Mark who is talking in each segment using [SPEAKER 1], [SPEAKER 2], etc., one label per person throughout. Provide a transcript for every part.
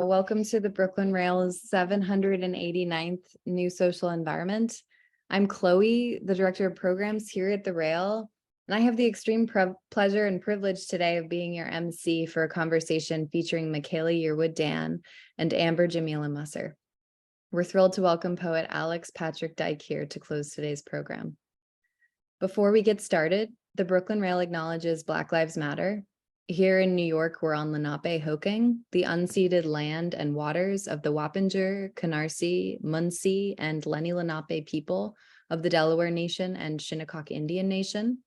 [SPEAKER 1] Welcome to the Brooklyn Rail's 789th New Social Environment. I'm Chloe, the Director of Programs here at the Rail, and I have the extreme pleasure and privilege today of being your MC for a conversation featuring Michaela Yearwood-Dan and Amber Jamilla Musser. We're thrilled to welcome poet Alex Patrick Dyck here to close today's program. Before we get started, the Brooklyn Rail acknowledges Black Lives Matter. Here in New York, we're on Lenape-Hoking, the unceded land and waters of the Wappinger, Canarsie, Munsee, and Lenni Lenape people of the Delaware Nation and Shinnecock Indian Nation.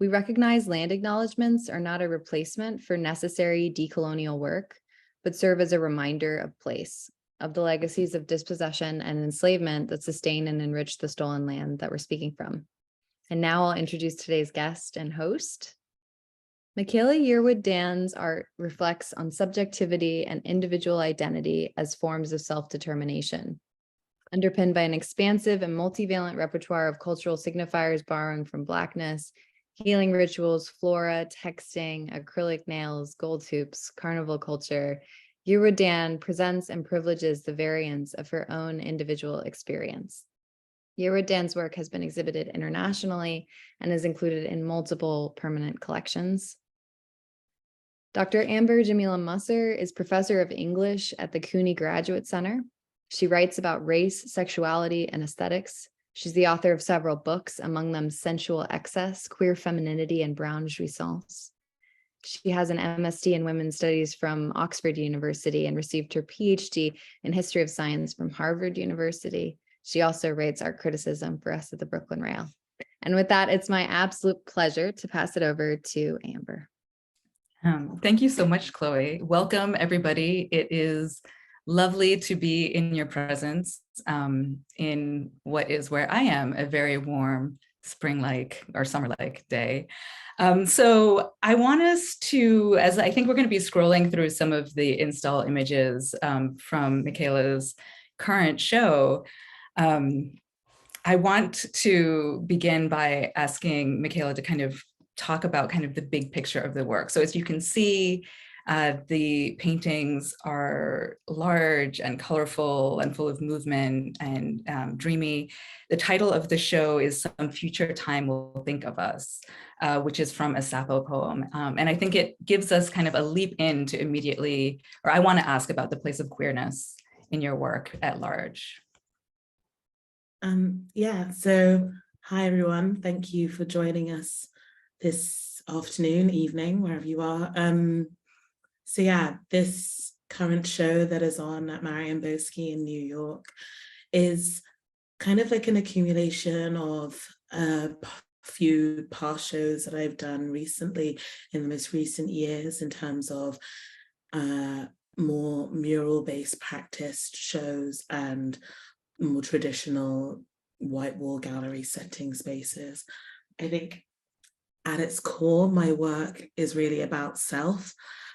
[SPEAKER 1] We recognize land acknowledgements are not a replacement for necessary decolonial work, but serve as a reminder of place, of the legacies of dispossession and enslavement that sustain and enrich the stolen land that we're speaking from. And now I'll introduce today's guest and host. Michaela Yearwood-Dan's art reflects on subjectivity and individual identity as forms of self-determination, underpinned by an expansive and multivalent repertoire of cultural signifiers borrowing from Blackness, healing rituals, flora, texting, acrylic-nails, gold hoops, carnival culture. Yearwood-Dan presents and privileges the variance of her own individual experience. Yearwood-Dan's work has been exhibited internationally and is included in multiple permanent collections. Dr. Amber Jamilla Musser is professor of English at the CUNY Graduate Center. She writes about race, sexuality, and aesthetics. She's the author of several books, among them Sensual Excess, Queer Femininity, and Brown Jouissance. She has an MSc in Women's Studies from Oxford University and received her PhD in History of Science from Harvard University. She also writes art criticism for us at the Brooklyn Rail. And with that, it's my absolute pleasure to pass it over to Amber.
[SPEAKER 2] Thank you so much, Chloe. Welcome, everybody. It is lovely to be in your presence in what is where I am, a very warm spring-like or summer-like day. So I want us to, as I think we're going to be scrolling through some of the install images from Michaela's current show, I want to begin by asking Michaela to kind of talk about kind of the big picture of the work. So as you can see, the paintings are large and colorful and full of movement and dreamy. The title of the show is Some Future Time Will Think of Us, which is from a Sappho poem. And I think it gives us kind of a leap into immediately, or I want to ask about the place of queerness in your work at large.
[SPEAKER 3] So hi everyone, thank you for joining us this afternoon, evening, wherever you are. This current show that is on at Marian Boesky in New York is kind of like an accumulation of a few past shows that I've done recently in the most recent years in terms of more mural-based practice shows and more traditional white wall gallery setting spaces. I think at its core, my work is really about self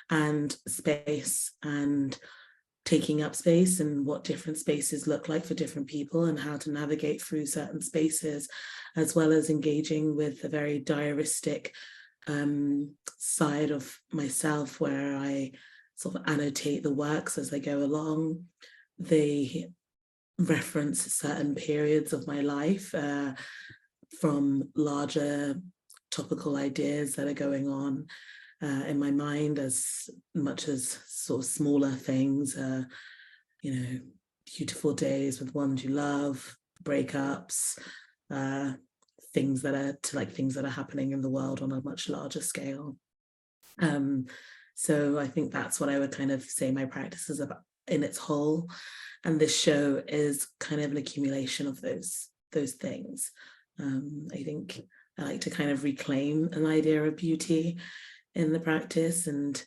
[SPEAKER 3] and space and taking up space and what different spaces look like for different people and how to navigate through certain spaces, as well as engaging with the very diaristic side of myself where I sort of annotate the works as they go along. They reference certain periods of my life from larger topical ideas that are going on in my mind, as much as sort of smaller things, beautiful days with ones you love, breakups, things that are happening in the world on a much larger scale. So I think that's what I would kind of say my practice is about in its whole. And this show is kind of an accumulation of those things. I think I like to kind of reclaim an idea of beauty in the practice and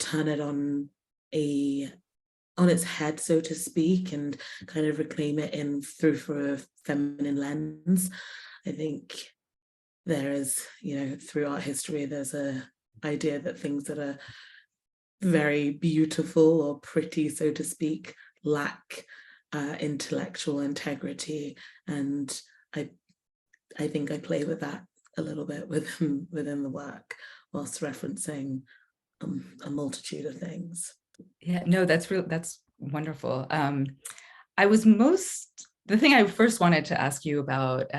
[SPEAKER 3] turn it on its head, so to speak, and kind of reclaim it through a feminine lens. I think there is, through art history, there's a idea that things that are very beautiful or pretty, so to speak, lack intellectual integrity, and I think I play with that a little bit within the work, whilst referencing a multitude of things.
[SPEAKER 2] Yeah, no, that's wonderful. The thing I first wanted to ask you about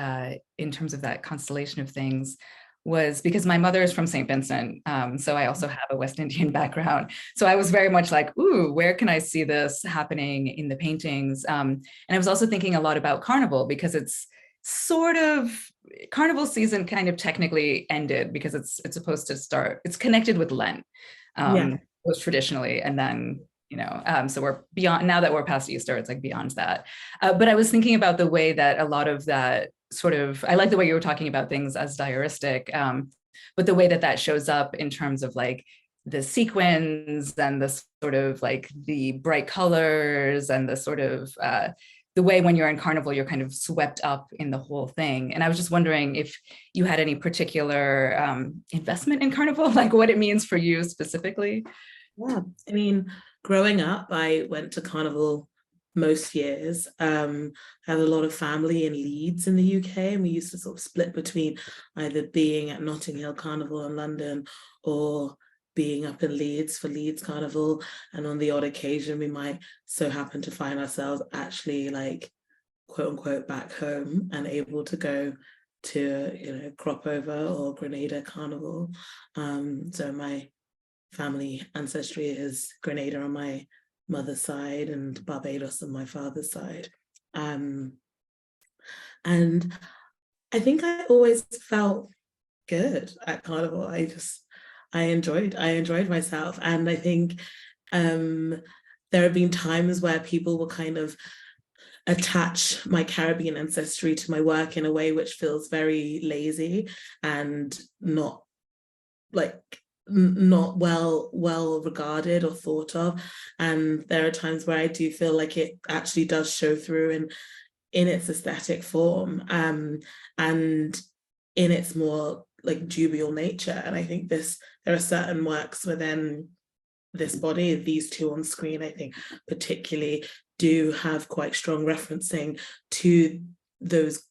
[SPEAKER 2] in terms of that constellation of things was because my mother is from St. Vincent. So I also have a West Indian background. So I was very much like, ooh, where can I see this happening in the paintings? And I was also thinking a lot about Carnival because it's sort of, Carnival season kind of technically ended because it's supposed to start, it's connected with Lent.
[SPEAKER 3] Yeah.
[SPEAKER 2] Was traditionally, and then so we're beyond, now that we're past Easter, it's like beyond that. But I was thinking about the way that a lot of that sort of, I like the way you were talking about things as diaristic, but the way that that shows up in terms of like the sequins and the sort of like the bright colors and the sort of the way when you're in Carnival, you're kind of swept up in the whole thing. And I was just wondering if you had any particular investment in Carnival, like what it means for you specifically.
[SPEAKER 3] Yeah, I mean, growing up, I went to Carnival most years. I had a lot of family in Leeds in the UK, and we used to sort of split between either being at Notting Hill Carnival in London or being up in Leeds for Leeds Carnival. And on the odd occasion, we might so happen to find ourselves actually like, quote unquote, back home and able to go to, Crop Over or Grenada Carnival. So my family ancestry is Grenada on my mother's side and Barbados on my father's side. And I think I always felt good at Carnival. I enjoyed myself. And I think there have been times where people will kind of attach my Caribbean ancestry to my work in a way which feels very lazy and not well regarded or thought of. And there are times where I do feel like it actually does show through in its aesthetic form, and in its more like dubial nature. And I think there are certain works within this body, these two on screen, I think particularly do have quite strong referencing to those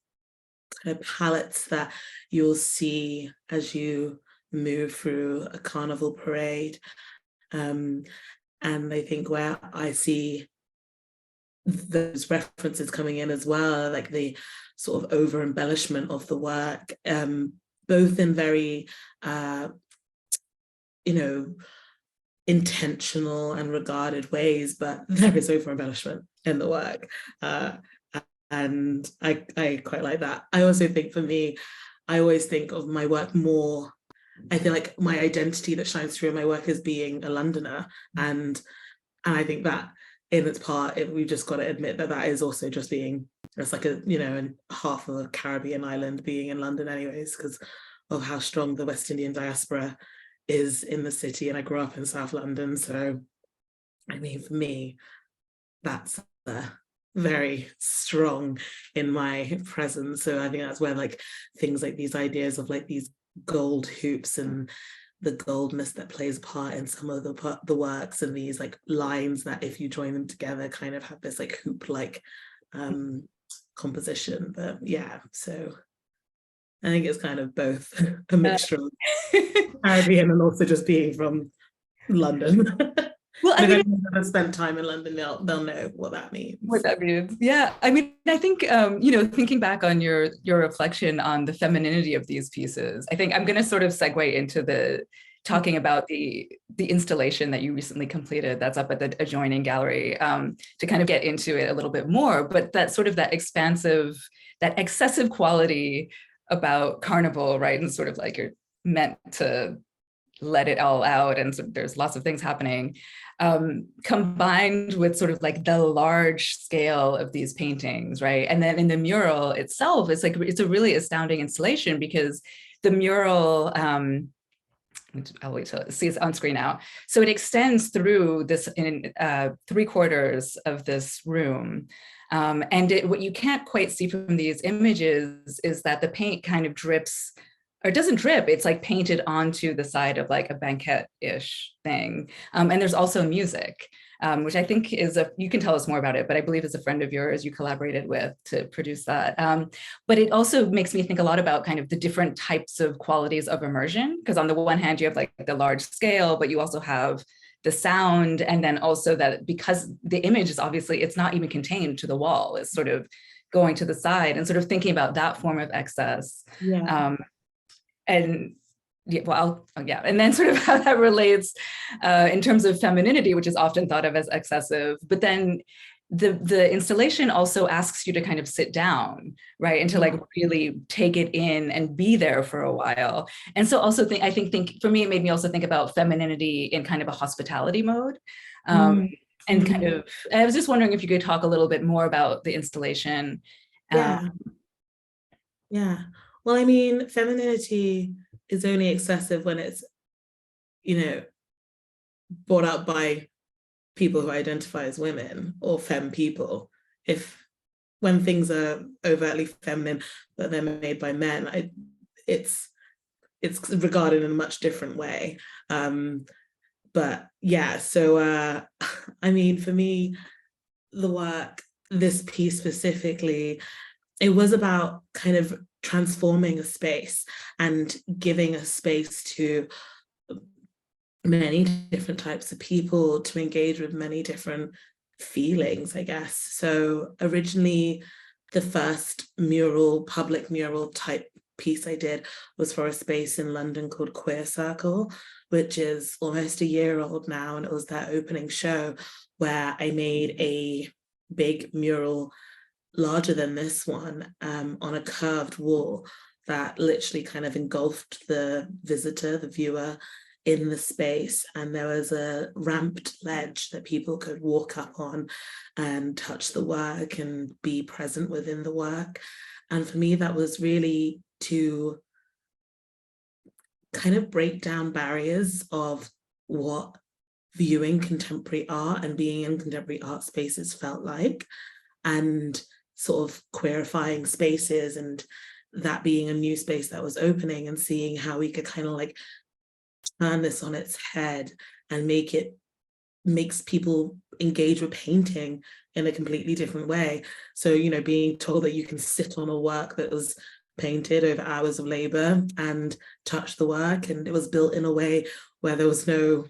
[SPEAKER 3] kind of palettes that you'll see as you move through a Carnival parade. And I think where I see those references coming in as well, like the sort of over embellishment of the work, both in very intentional and regarded ways, but there is over embellishment in the work, and I quite like that. I also think for me, I always think of my work more, I feel like my identity that shines through in my work is being a Londoner, and I think that in its part, we've just got to admit that is also just being, it's like half of a Caribbean island being in London anyways, because of how strong the West Indian diaspora is in the city. And I grew up in South London, so I mean, for me, that's very strong in my presence. So I think that's where like things like these ideas of like these gold hoops and the goldness that plays a part in some of the works, and these like lines that if you join them together kind of have this like hoop like composition. But yeah, so I think it's kind of both a mixture of Caribbean and also just being from London. Well, I mean, if anyone spent time in London, they'll know what that means.
[SPEAKER 2] What that means, yeah. I mean, I think thinking back on your reflection on the femininity of these pieces, I think I'm going to sort of segue into the talking about the installation that you recently completed that's up at the adjoining gallery, to kind of get into it a little bit more. But that sort of that expansive, that excessive quality about Carnival, right? And sort of like you're meant to let it all out, and so there's lots of things happening, combined with sort of like the large scale of these paintings, right? And then in the mural itself, it's like, it's a really astounding installation because the mural, I'll wait till see it's on screen now. So it extends through this in 3/4 of this room. And what you can't quite see from these images is that the paint kind of drips, or it doesn't drip, it's like painted onto the side of like a banquette-ish thing. And there's also music, which I think is you can tell us more about it, but I believe is a friend of yours you collaborated with to produce that. But it also makes me think a lot about kind of the different types of qualities of immersion, because on the one hand, you have like the large scale, but you also have the sound, and then also that because the image is obviously, it's not even contained to the wall, it's sort of going to the side, and sort of thinking about that form of excess. And yeah, well, yeah, and then sort of how that relates in terms of femininity, which is often thought of as excessive, but then the installation also asks you to kind of sit down, right, and to like really take it in and be there for a while. And so also I think for me, it made me also think about femininity in kind of a hospitality mode. And kind of, I was just wondering if you could talk a little bit more about the installation.
[SPEAKER 3] Yeah. Well, I mean, femininity is only excessive when it's, you know, brought up by people who identify as women or femme people. When things are overtly feminine, but they're made by men, it's regarded in a much different way. But yeah, so I mean, for me, the work, this piece specifically, it was about kind of transforming a space and giving a space to many different types of people to engage with many different feelings, I guess. So originally, the first public mural type piece I did was for a space in London called Queer Circle, which is almost a year old now. And it was their opening show where I made a big mural larger than this one on a curved wall that literally kind of engulfed the visitor, the viewer, in the space. And there was a ramped ledge that people could walk up on and touch the work and be present within the work. And for me, that was really to kind of break down barriers of what viewing contemporary art and being in contemporary art spaces felt like, and sort of queerifying spaces, and that being a new space that was opening, and seeing how we could kind of like turn this on its head and makes people engage with painting in a completely different way. So, you know, being told that you can sit on a work that was painted over hours of labor and touch the work, and it was built in a way where there was no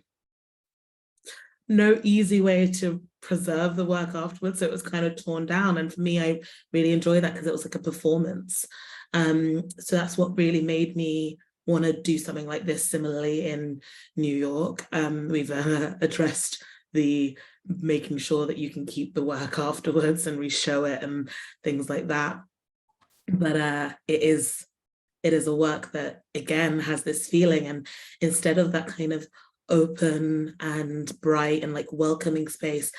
[SPEAKER 3] easy way to preserve the work afterwards. So it was kind of torn down. And for me, I really enjoy that because it was like a performance. So that's what really made me want to do something like this similarly in New York. We've addressed the making sure that you can keep the work afterwards and re-show it and things like that. But it is a work that, again, has this feeling, and instead of that kind of open and bright and like welcoming space,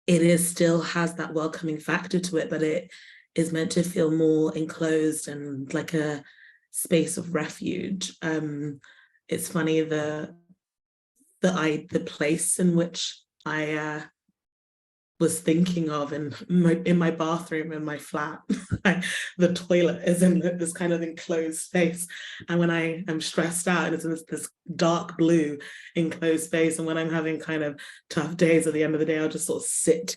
[SPEAKER 3] it still has that welcoming factor to it, but it is meant to feel more enclosed and like a space of refuge. It's funny, the place in which I was thinking of in my bathroom in my flat, the toilet is in this kind of enclosed space, and when I am stressed out, and it's in this dark blue enclosed space, and when I'm having kind of tough days, at the end of the day, I'll just sort of sit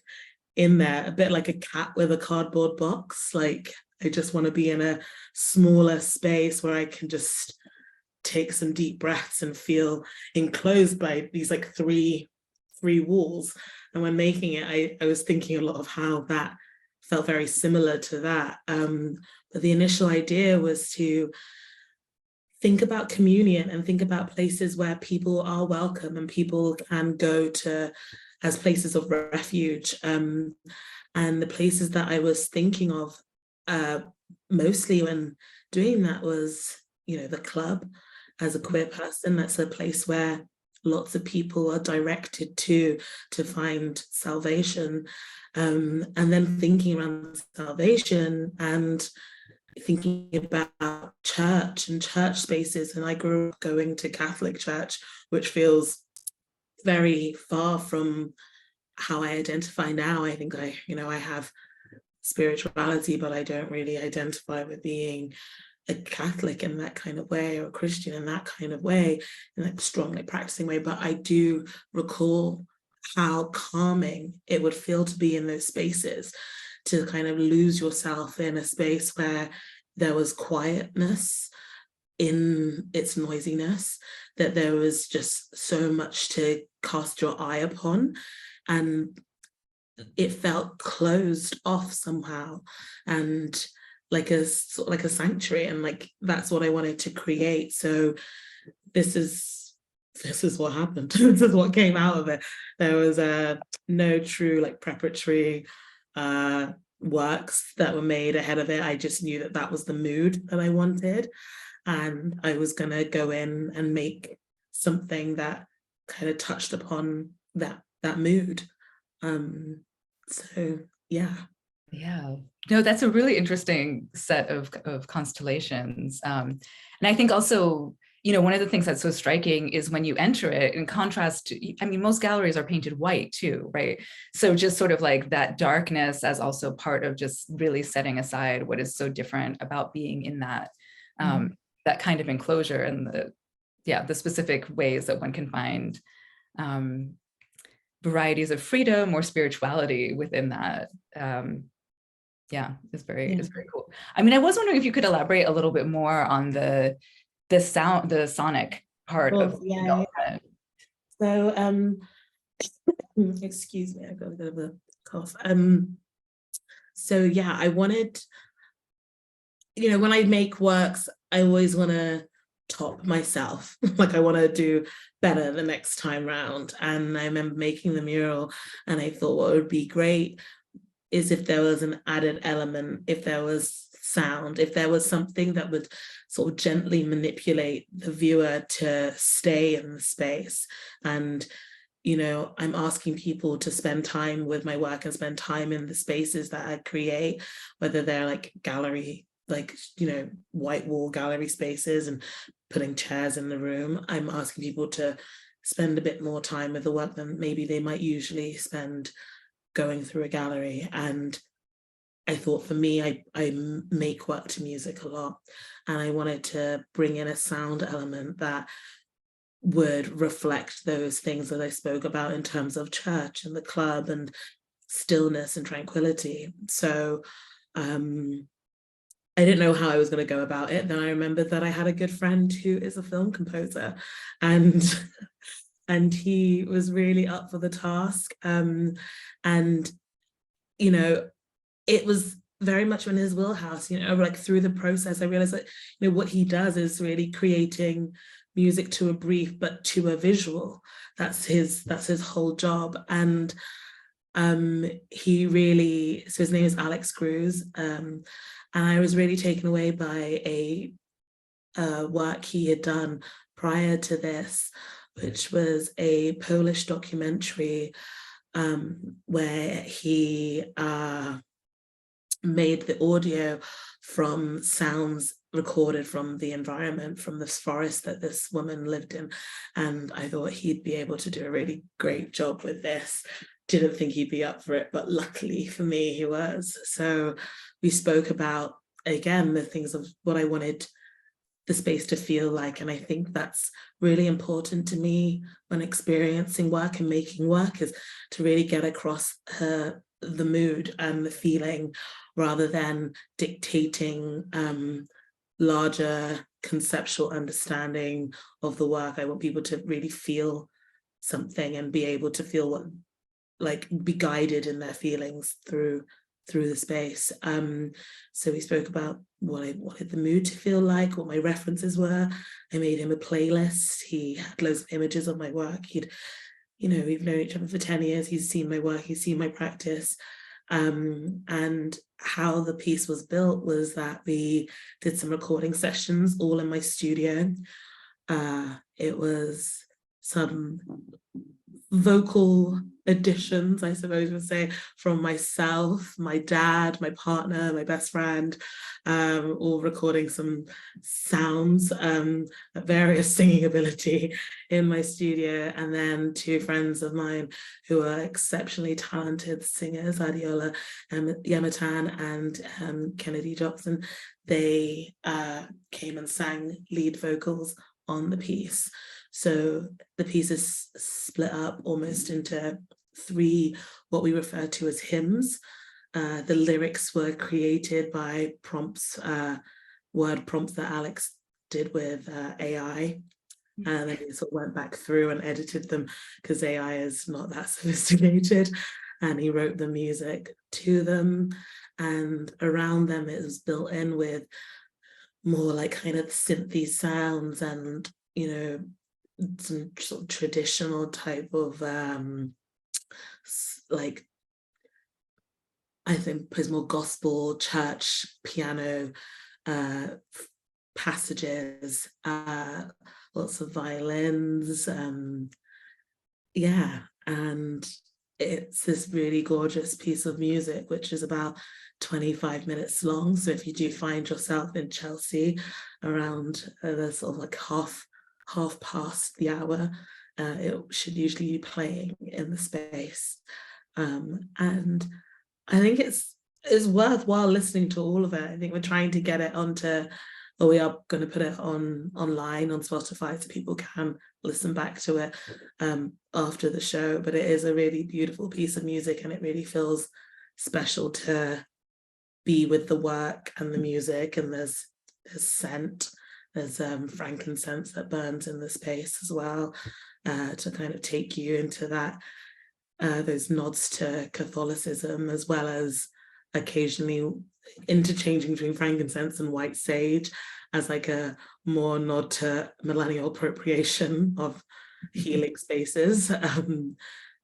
[SPEAKER 3] in there, a bit like a cat with a cardboard box. Like, I just want to be in a smaller space where I can just take some deep breaths and feel enclosed by these like three walls. And when making it, I was thinking a lot of how that felt very similar to that. But the initial idea was to think about communion and think about places where people are welcome and people can go to as places of refuge. And the places that I was thinking of mostly when doing that was, you know, the club. As a queer person, that's a place where lots of people are directed to find salvation, and then thinking around salvation and thinking about church and church spaces. And I grew up going to Catholic church, which feels very far from how I identify now. I think I have spirituality, but I don't really identify with being a Catholic in that kind of way, or a Christian in that kind of way, in that strongly practicing way. But I do recall how calming it would feel to be in those spaces, to kind of lose yourself in a space where there was quietness in its noisiness, that there was just so much to cast your eye upon, and it felt closed off somehow, and like a sanctuary, and like that's what I wanted to create. So this is what happened. This is what came out of it. There was no true like preparatory works that were made ahead of it. I just knew that that was the mood that I wanted, and I was gonna go in and make something that kind of touched upon that mood. So yeah.
[SPEAKER 2] No, that's a really interesting set of constellations, and I think also, you know, one of the things that's so striking is when you enter it, in contrast to, I mean, most galleries are painted white too, right? So just sort of like that darkness as also part of just really setting aside what is so different about being in that that kind of enclosure, and the specific ways that one can find varieties of freedom or spirituality within that. It's very cool. I mean, I was wondering if you could elaborate a little bit more on the sonic part of development.
[SPEAKER 3] So excuse me, I've got a bit of a cough. So yeah, I wanted, you know, when I make works, I always want to top myself. Like I want to do better the next time round. And I remember making the mural, and I thought what would be great is if there was an added element, if there was sound, if there was something that would sort of gently manipulate the viewer to stay in the space. And, you know, I'm asking people to spend time with my work and spend time in the spaces that I create, whether they're like gallery, like, you know, white wall gallery spaces and putting chairs in the room. I'm asking people to spend a bit more time with the work than maybe they might usually spend going through a gallery. And I thought for me, I make work to music a lot, and I wanted to bring in a sound element that would reflect those things that I spoke about in terms of church and the club and stillness and tranquility. So I didn't know how I was going to go about it. Then I remembered that I had a good friend who is a film composer, and he was really up for the task. And, you know, it was very much in his wheelhouse, you know, like through the process, I realized that, you know, what he does is really creating music to a brief, but to a visual. That's his whole job. And he really, so his name is Alex Cruz. And I was really taken away by a work he had done prior to this, which was a Polish documentary where he made the audio from sounds recorded from the environment, from this forest that this woman lived in. And I thought he'd be able to do a really great job with this. Didn't think he'd be up for it, but luckily for me, he was. So we spoke about, again, the things of what I wanted the space to feel like. And I think that's really important to me when experiencing work and making work, is to really get across the mood and the feeling, rather than dictating larger conceptual understanding of the work. I want people to really feel something and be able to feel what, like, be guided in their feelings through the space. So we spoke about what I wanted the mood to feel like, what my references were. I made him a playlist. He had loads of images of my work. He'd, you know, we've known each other for 10 years. He's seen my work, he's seen my practice. And how the piece was built was that we did some recording sessions all in my studio. It was some vocal additions, I suppose we'll say, from myself, my dad, my partner, my best friend, all recording some sounds at various singing ability in my studio. And then two friends of mine who are exceptionally talented singers, Adiola Yamatan and Kennedy Johnson, they came and sang lead vocals on the piece. So the piece is split up almost into 3 what we refer to as hymns. The lyrics were created by prompts, word prompts that Alex did with AI. and then he sort of went back through and edited them because AI is not that sophisticated, and he wrote the music to them, and around them it was built in with more like kind of synthy sounds and, you know, some sort of traditional type of like, I think there's more gospel church piano passages, lots of violins, yeah, and it's this really gorgeous piece of music which is about 25 minutes long. So if you do find yourself in Chelsea around the sort of like half past the hour, it should usually be playing in the space, and I think it's worthwhile listening to all of it. I think we're trying to get it onto, or we are going to put it online on Spotify so people can listen back to it after the show. But it is a really beautiful piece of music, and it really feels special to be with the work and the music. And there's scent, there's frankincense that burns in the space as well, to kind of take you into that, those nods to Catholicism, as well as occasionally interchanging between frankincense and white sage as like a more nod to millennial appropriation of healing spaces.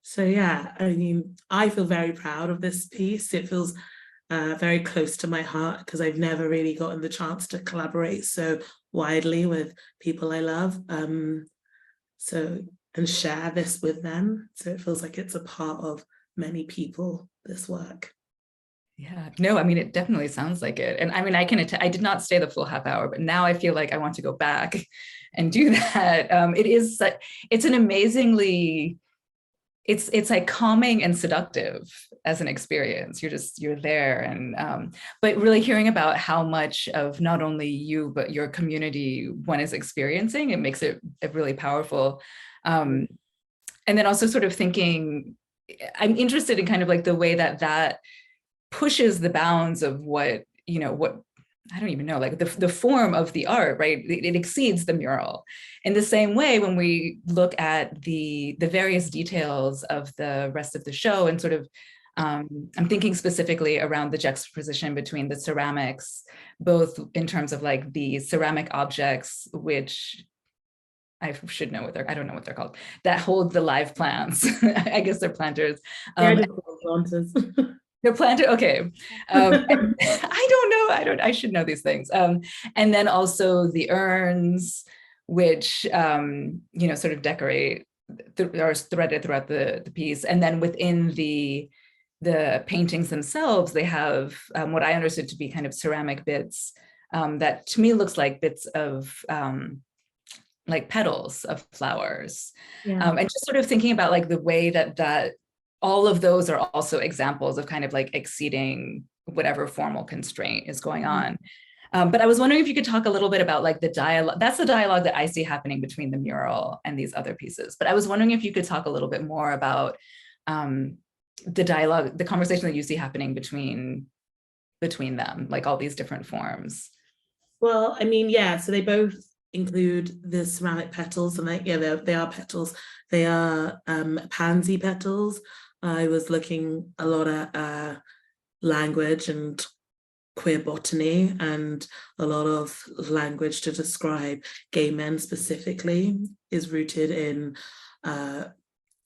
[SPEAKER 3] So yeah, I mean, I feel very proud of this piece. It feels very close to my heart because I've never really gotten the chance to collaborate so widely with people I love. And share this with them. So it feels like it's a part of many people, this work.
[SPEAKER 2] Yeah, no, I mean, it definitely sounds like it. And I mean, I did not stay the full half hour, but now I feel like I want to go back and do that. It's an amazingly, it's like calming and seductive as an experience. You're there. And, but really hearing about how much of not only you, but your community one is experiencing, it makes it really powerful. And then also sort of thinking, I'm interested in kind of like the way that pushes the bounds of what, you know, what, I don't even know, like the form of the art, right? It exceeds the mural. In the same way, when we look at the various details of the rest of the show and sort of, I'm thinking specifically around the juxtaposition between the ceramics, both in terms of like the ceramic objects, which I should know what I don't know what they're called, that hold the live plants. I guess they're planters.
[SPEAKER 3] Planters.
[SPEAKER 2] They're planter, okay. I don't know, I should know these things. And then also the urns, which, you know, sort of decorate, are threaded throughout the piece. And then within the paintings themselves, they have what I understood to be kind of ceramic bits that to me looks like bits of like petals of flowers.
[SPEAKER 3] Yeah.
[SPEAKER 2] And just sort of thinking about like the way that all of those are also examples of kind of like exceeding whatever formal constraint is going on. But I was wondering if you could talk a little bit about like the dialogue. That's the dialogue that I see happening between the mural and these other pieces. But I was wondering if you could talk a little bit more about the dialogue, the conversation that you see happening between them, like all these different forms.
[SPEAKER 3] Well, I mean, yeah, so they both include the ceramic petals, and they are petals. They are pansy petals. I was looking a lot at language and queer botany, and a lot of language to describe gay men specifically is rooted in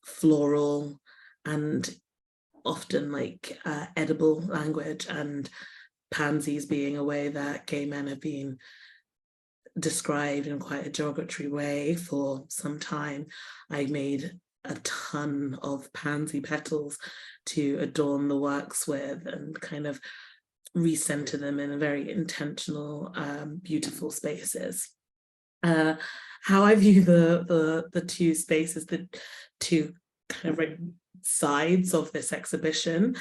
[SPEAKER 3] floral and often like edible language, and pansies being a way that gay men have been described in quite a derogatory way for some time. I made a ton of pansy petals to adorn the works with and kind of recenter them in a very intentional, beautiful spaces. How I view the two spaces, the two kind of like sides of this exhibition,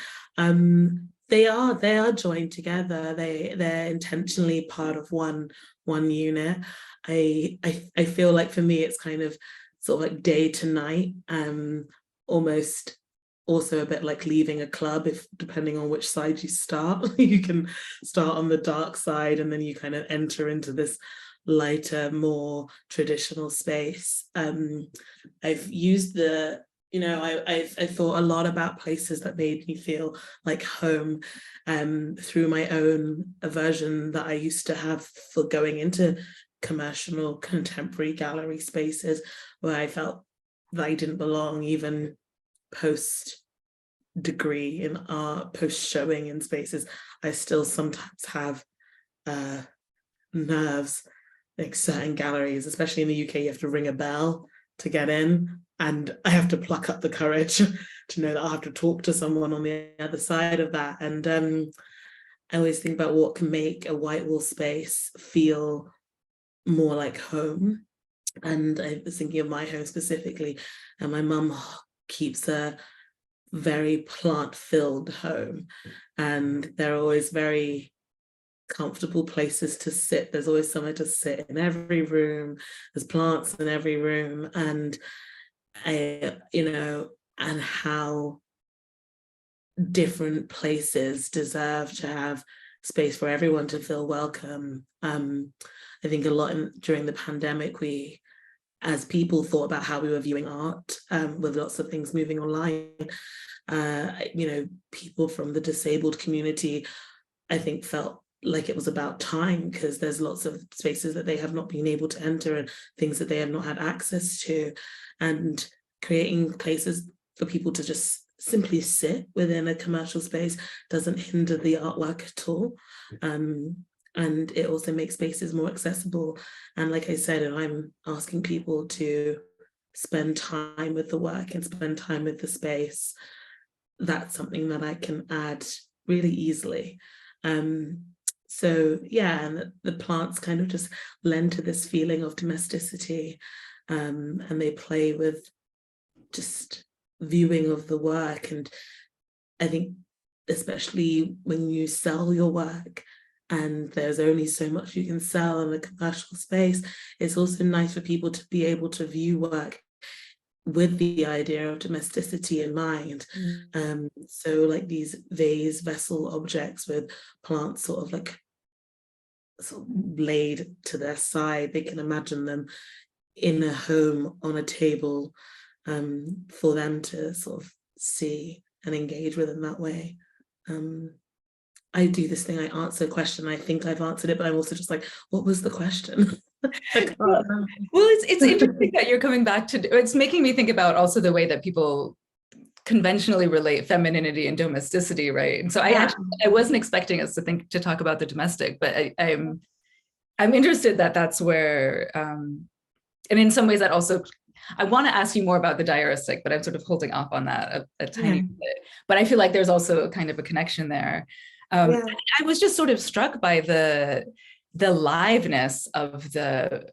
[SPEAKER 3] they are joined together. They're intentionally part of one unit. I feel like for me it's kind of sort of like day to night, almost also a bit like leaving a club, if depending on which side you start. You can start on the dark side and then you kind of enter into this lighter, more traditional space. I've used I thought a lot about places that made me feel like home, through my own aversion that I used to have for going into commercial contemporary gallery spaces where I felt that I didn't belong, even post degree in art, post showing in spaces. I still sometimes have nerves, like certain galleries, especially in the UK, you have to ring a bell to get in, and I have to pluck up the courage to know that I'll have to talk to someone on the other side of that. And I always think about what can make a white wall space feel more like home. And I was thinking of my home specifically, and my mum keeps a very plant-filled home, and they're always very comfortable places to sit. There's always somewhere to sit in every room. There's plants in every room, and and how different places deserve to have space for everyone to feel welcome. I think a lot during the pandemic, we, as people, thought about how we were viewing art, with lots of things moving online. People from the disabled community, I think, felt like it was about time, because there's lots of spaces that they have not been able to enter and things that they have not had access to, and creating places for people to just simply sit within a commercial space doesn't hinder the artwork at all. And it also makes spaces more accessible. And like I said, and I'm asking people to spend time with the work and spend time with the space, that's something that I can add really easily. So yeah, and the plants kind of just lend to this feeling of domesticity, and they play with just viewing of the work. And I think especially when you sell your work and there's only so much you can sell in a commercial space, it's also nice for people to be able to view work with the idea of domesticity in mind. So like these vase vessel objects with plants sort of laid to their side, they can imagine them in a home on a table, for them to sort of see and engage with in that way. I do this thing, I answer a question, I think I've answered it, but I'm also just like, what was the question?
[SPEAKER 2] Well, it's interesting that you're coming back to, it's making me think about also the way that people conventionally relate femininity and domesticity, right? And so I wasn't expecting us to talk about the domestic, but I'm interested that that's where, and in some ways that also, I want to ask you more about the diaristic, but I'm sort of holding off on that a tiny bit. But I feel like there's also kind of a connection there. I was just sort of struck by the liveness of the,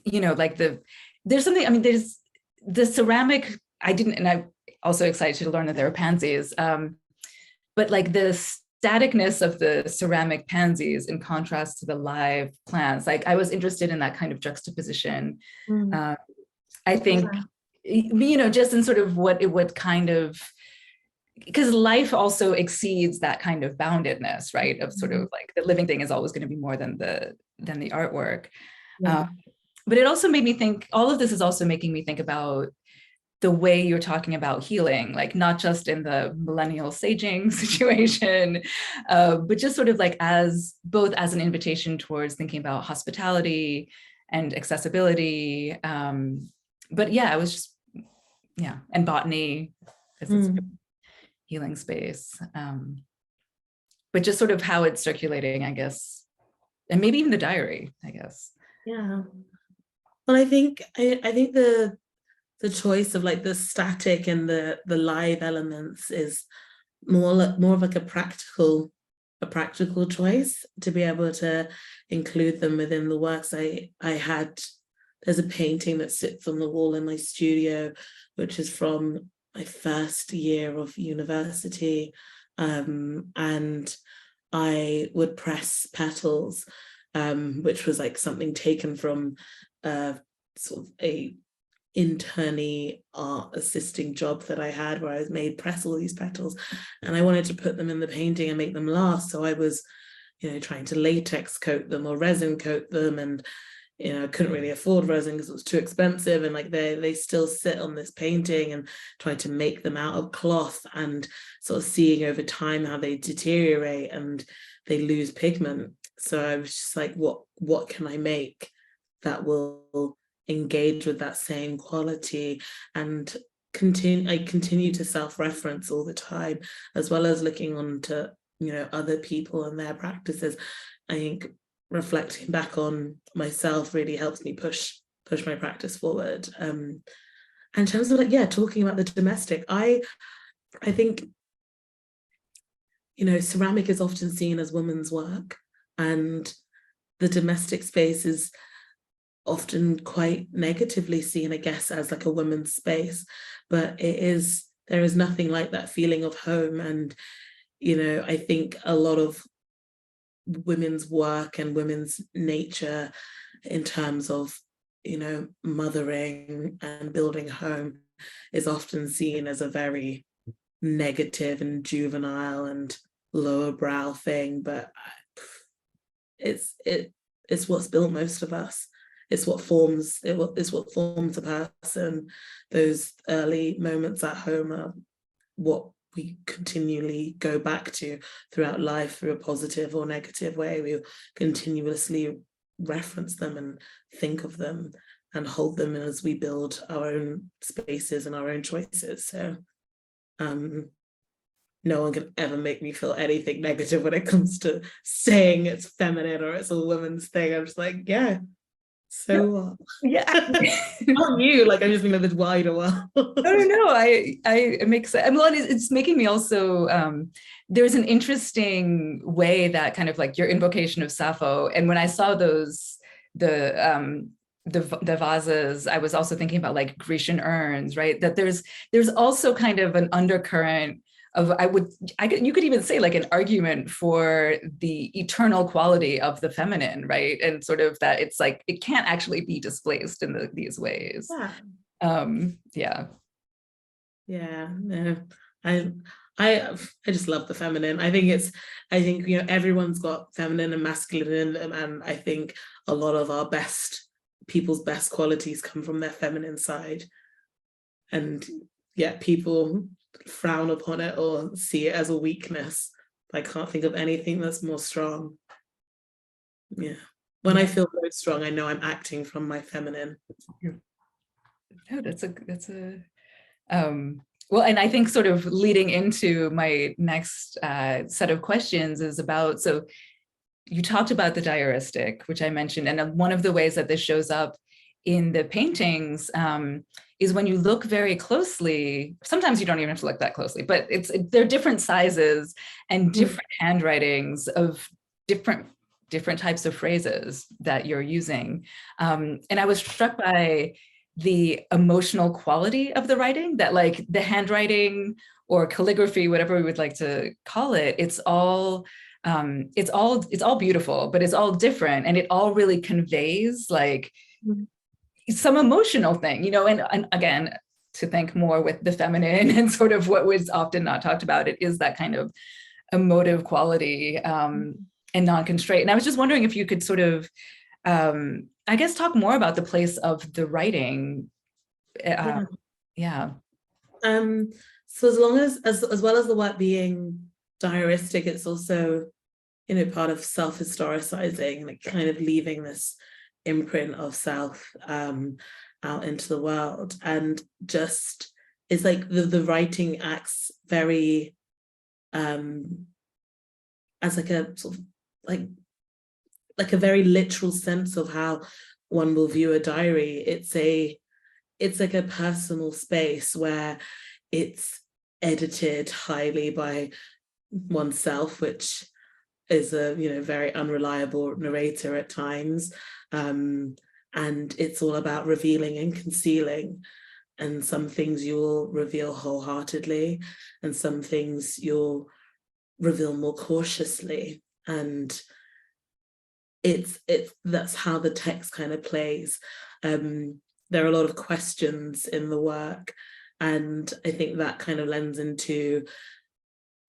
[SPEAKER 2] there's something, I mean, there's the ceramic, and I'm also excited to learn that there are pansies, but like the staticness of the ceramic pansies in contrast to the live plants, like I was interested in that kind of juxtaposition. I think, just in sort of what it would kind of, because life also exceeds that kind of boundedness, right? Of sort of like the living thing is always going to be more than the artwork. But it also made me think, all of this is also making me think about the way you're talking about healing, like not just in the millennial saging situation, but just sort of like both as an invitation towards thinking about hospitality and accessibility. But yeah, it was just, and botany as a sort of healing space. But just sort of how it's circulating, I guess, and maybe even the diary, I guess.
[SPEAKER 3] Yeah. Well, I think the choice of like the static and the live elements is more of like a practical choice to be able to include them within the works. There's a painting that sits on the wall in my studio, which is from my first year of university, and I would press petals, which was like something taken from sort of a internee art assisting job that I had, where I was made press all these petals, and I wanted to put them in the painting and make them last. So I was, trying to latex coat them or resin coat them, and you know, I couldn't really afford resin because it was too expensive, and like they still sit on this painting and try to make them out of cloth, and sort of seeing over time how they deteriorate and they lose pigment. So I was just like, what can I make that will engage with that same quality? And I continue to self-reference all the time, as well as looking on to, you know, other people and their practices. I think reflecting back on myself really helps me push my practice forward. In terms of like, yeah, talking about the domestic, I think, you know, ceramic is often seen as women's work, and the domestic space is often quite negatively seen, I guess, as like a women's space, but there is nothing like that feeling of home. And, you know, I think a lot of women's work and women's nature in terms of, you know, mothering and building home is often seen as a very negative and juvenile and lower brow thing, but it's what's built most of us. It's what forms a person. Those early moments at home are what we continually go back to throughout life, through a positive or negative way. We continuously reference them and think of them and hold them as we build our own spaces and our own choices. So no one can ever make me feel anything negative when it comes to saying it's feminine or it's a woman's thing. I'm just like, yeah, so what?
[SPEAKER 2] Yeah.
[SPEAKER 3] Not you, like I just mean the wider world.
[SPEAKER 2] No, it makes sense. Well, it's making me also, there's an interesting way that kind of like your invocation of Sappho, and when I saw those, the vases, I was also thinking about like Grecian urns, right? That there's also kind of an undercurrent of, you could even say like an argument for the eternal quality of the feminine, right? And sort of that it's like, it can't actually be displaced in these ways.
[SPEAKER 3] Yeah. No, I just love the feminine. I think, you know, everyone's got feminine and masculine in them, and I think a lot of people's best qualities come from their feminine side. And yet people frown upon it or see it as a weakness. I can't think of anything that's more strong. Yeah. When I feel very strong, I know I'm acting from my feminine.
[SPEAKER 2] No, that's a well, and I think sort of leading into my next set of questions is about, so you talked about the diaristic, which I mentioned, and one of the ways that this shows up in the paintings is when you look very closely. Sometimes you don't even have to look that closely, but they're different sizes and different handwritings of different types of phrases that you're using. And I was struck by the emotional quality of the writing, that like the handwriting or calligraphy, whatever we would like to call it, it's all beautiful, but it's all different, and it all really conveys like some emotional thing, you know. And again, to think more with the feminine and sort of what was often not talked about, it is that kind of emotive quality and non-constraint. And I was just wondering if you could sort of I guess talk more about the place of the writing. Yeah.
[SPEAKER 3] So as long as well as the work being diaristic, it's also, you know, part of self-historicizing, like kind of leaving this imprint of self out into the world. And just, it's like the writing acts very as like a sort of like a very literal sense of how one will view a diary. It's like a personal space where it's edited highly by oneself, which is a, you know, very unreliable narrator at times. And it's all about revealing and concealing. And some things you'll reveal wholeheartedly, and some things you'll reveal more cautiously. And that's how the text kind of plays. There are a lot of questions in the work, and I think that kind of lends into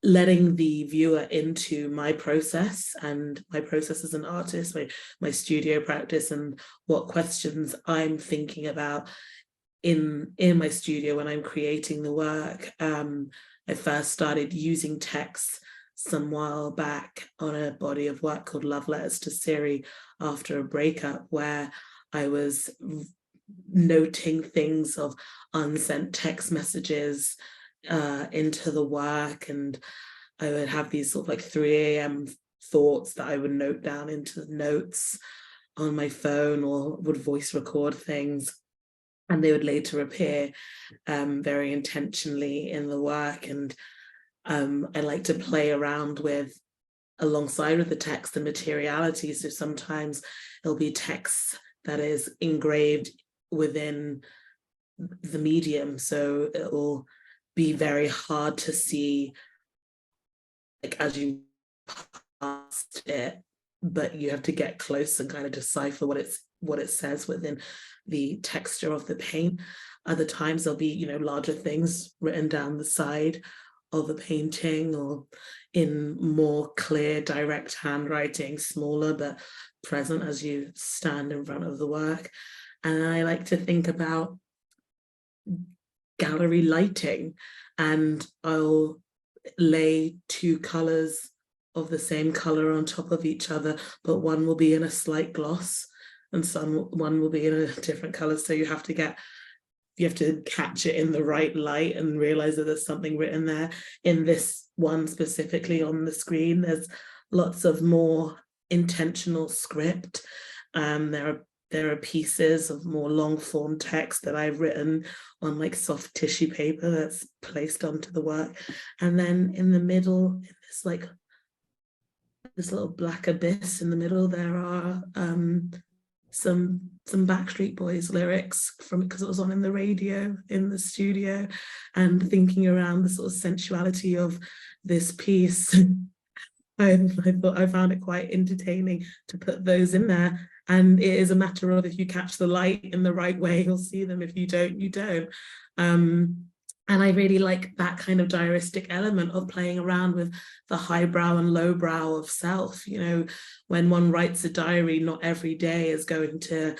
[SPEAKER 3] letting the viewer into my process and my process as an artist, my studio practice, and what questions I'm thinking about in my studio when I'm creating the work. I first started using text some while back on a body of work called Love Letters to Siri after a breakup, where I was noting things of unsent text messages into the work, and I would have these sort of like 3 a.m. thoughts that I would note down into the notes on my phone, or would voice record things, and they would later appear very intentionally in the work. And I like to play around with, alongside with the text, the materiality. So sometimes it'll be text that is engraved within the medium, so it will be very hard to see, like, as you past it, but you have to get close and kind of decipher what it says within the texture of the paint. Other times there'll be, larger things written down the side of the painting, or in more clear, direct handwriting, smaller but present as you stand in front of the work. And I like to think about gallery lighting, and I'll lay 2 colors of the same color on top of each other, but one will be in a slight gloss and one will be in a different color. So you have to catch it in the right light and realize that there's something written there. In this one specifically on the screen, there's lots of more intentional script. There are pieces of more long form text that I've written on like soft tissue paper that's placed onto the work. And then in the middle, this little black abyss in the middle, there are some Backstreet Boys lyrics from it, because it was on in the radio in the studio, and thinking around the sort of sensuality of this piece. I found it quite entertaining to put those in there. And it is a matter of, if you catch the light in the right way, you'll see them. If you don't, you don't. And I really like that kind of diaristic element of playing around with the highbrow and lowbrow of self. When one writes a diary, not every day is going to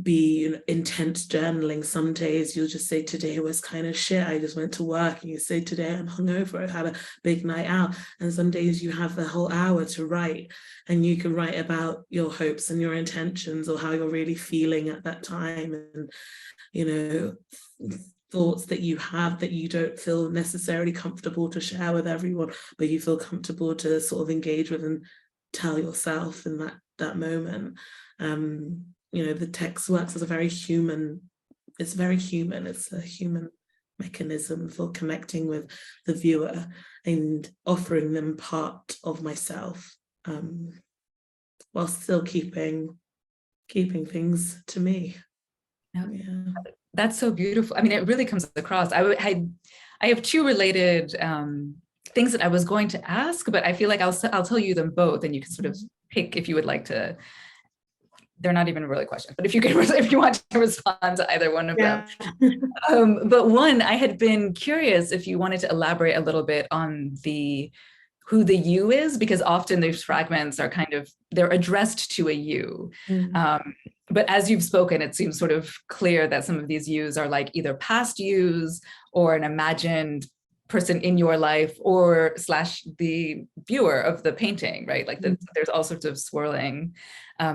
[SPEAKER 3] be intense journaling. Some days you'll just say, today was kind of shit, I just went to work. And you say, today I'm hungover, I've had a big night out. And some days you have the whole hour to write, and you can write about your hopes and your intentions, or how you're really feeling at that time, and thoughts that you have that you don't feel necessarily comfortable to share with everyone, but you feel comfortable to sort of engage with and tell yourself in that moment. The text works as it's a human mechanism for connecting with the viewer and offering them part of myself, while still keeping things to me.
[SPEAKER 2] Yeah. That's so beautiful. I mean, it really comes across. I have 2 related things that I was going to ask, but I feel like I'll tell you them both, and you can sort of pick if you would like to. They're not even really questions, but if you want to respond to either one of them. But one, I had been curious if you wanted to elaborate a little bit on who the you is, because often these fragments are they're addressed to a you. But as you've spoken, it seems sort of clear that some of these yous are like either past yous or an imagined person in your life, or / the viewer of the painting, right? Like there's all sorts of swirling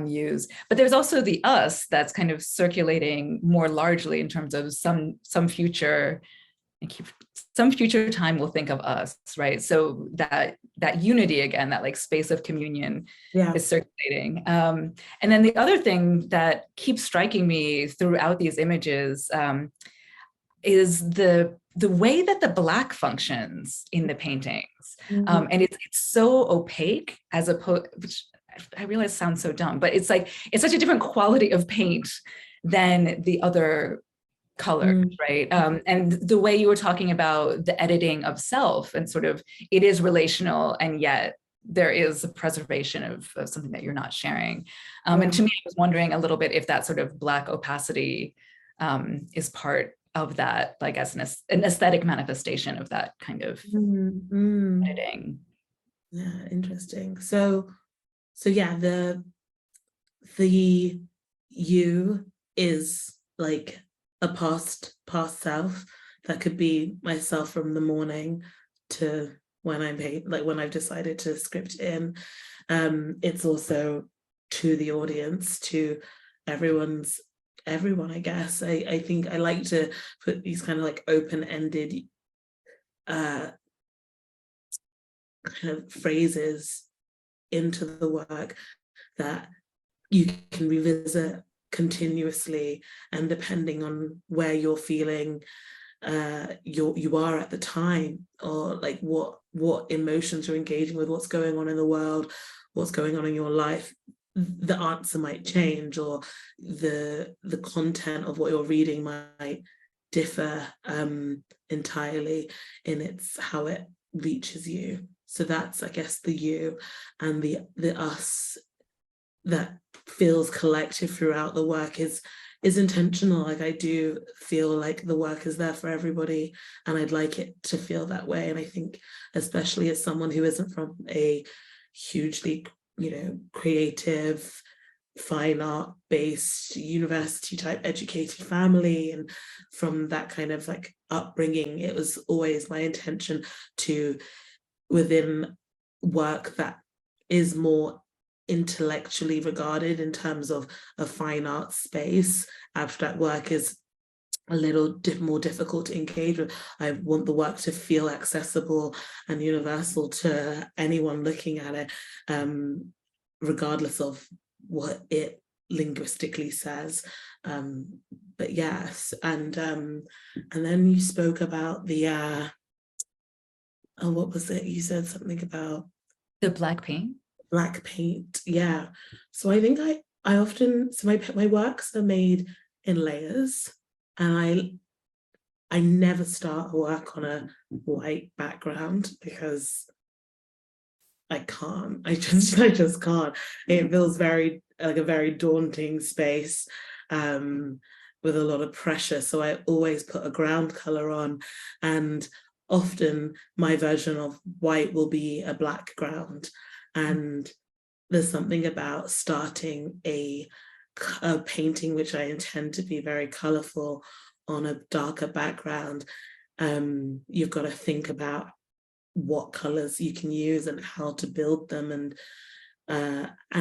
[SPEAKER 2] yous. But there's also the us that's kind of circulating more largely in terms of some future time we'll think of us, right? So that unity again, that like space of communion is circulating. And then the other thing that keeps striking me throughout these images is the way that the black functions in the paintings. And it's so opaque, as opposed, which I realize sounds so dumb, but it's such a different quality of paint than the other colors, right? And the way you were talking about the editing of self, and sort of it is relational, and yet there is a preservation of something that you're not sharing. And to me, I was wondering a little bit if that sort of black opacity is part that, like as an aesthetic manifestation of that kind of editing.
[SPEAKER 3] Yeah, interesting. So yeah, the you is like a past self that could be myself from the morning to when I'm like when I've decided to script in. It's also to the audience, to everyone, I guess. I think I like to put these kind of like open-ended kind of phrases into the work that you can revisit continuously, and depending on where you're feeling you are at the time, or like what emotions you're engaging with, what's going on in the world, what's going on in your life, the answer might change, or the content of what you're reading might differ entirely in its how it reaches you. So that's, I guess, the you, and the us that feels collective throughout the work is intentional. Like I do feel like the work is there for everybody, and I'd like it to feel that way. And I think, especially as someone who isn't from a hugely, creative, fine art based, university type educated family, and from that kind of like upbringing, it was always my intention to, within work that is more intellectually regarded in terms of a fine art space, abstract work is a little more difficult to engage with. I want the work to feel accessible and universal to anyone looking at it, regardless of what it linguistically says. But yes, and then you spoke about the what was it? You said something about
[SPEAKER 2] the black paint.
[SPEAKER 3] Black paint, yeah. So I think I often, so my works are made in layers, and I never start a work on a white background because I can't. I just can't. It feels very like a very daunting space, with a lot of pressure. So I always put a ground color on, and often my version of white will be a black ground. And there's something about starting a painting which I intend to be very colorful on a darker background. You've got to think about what colors you can use and how to build them, and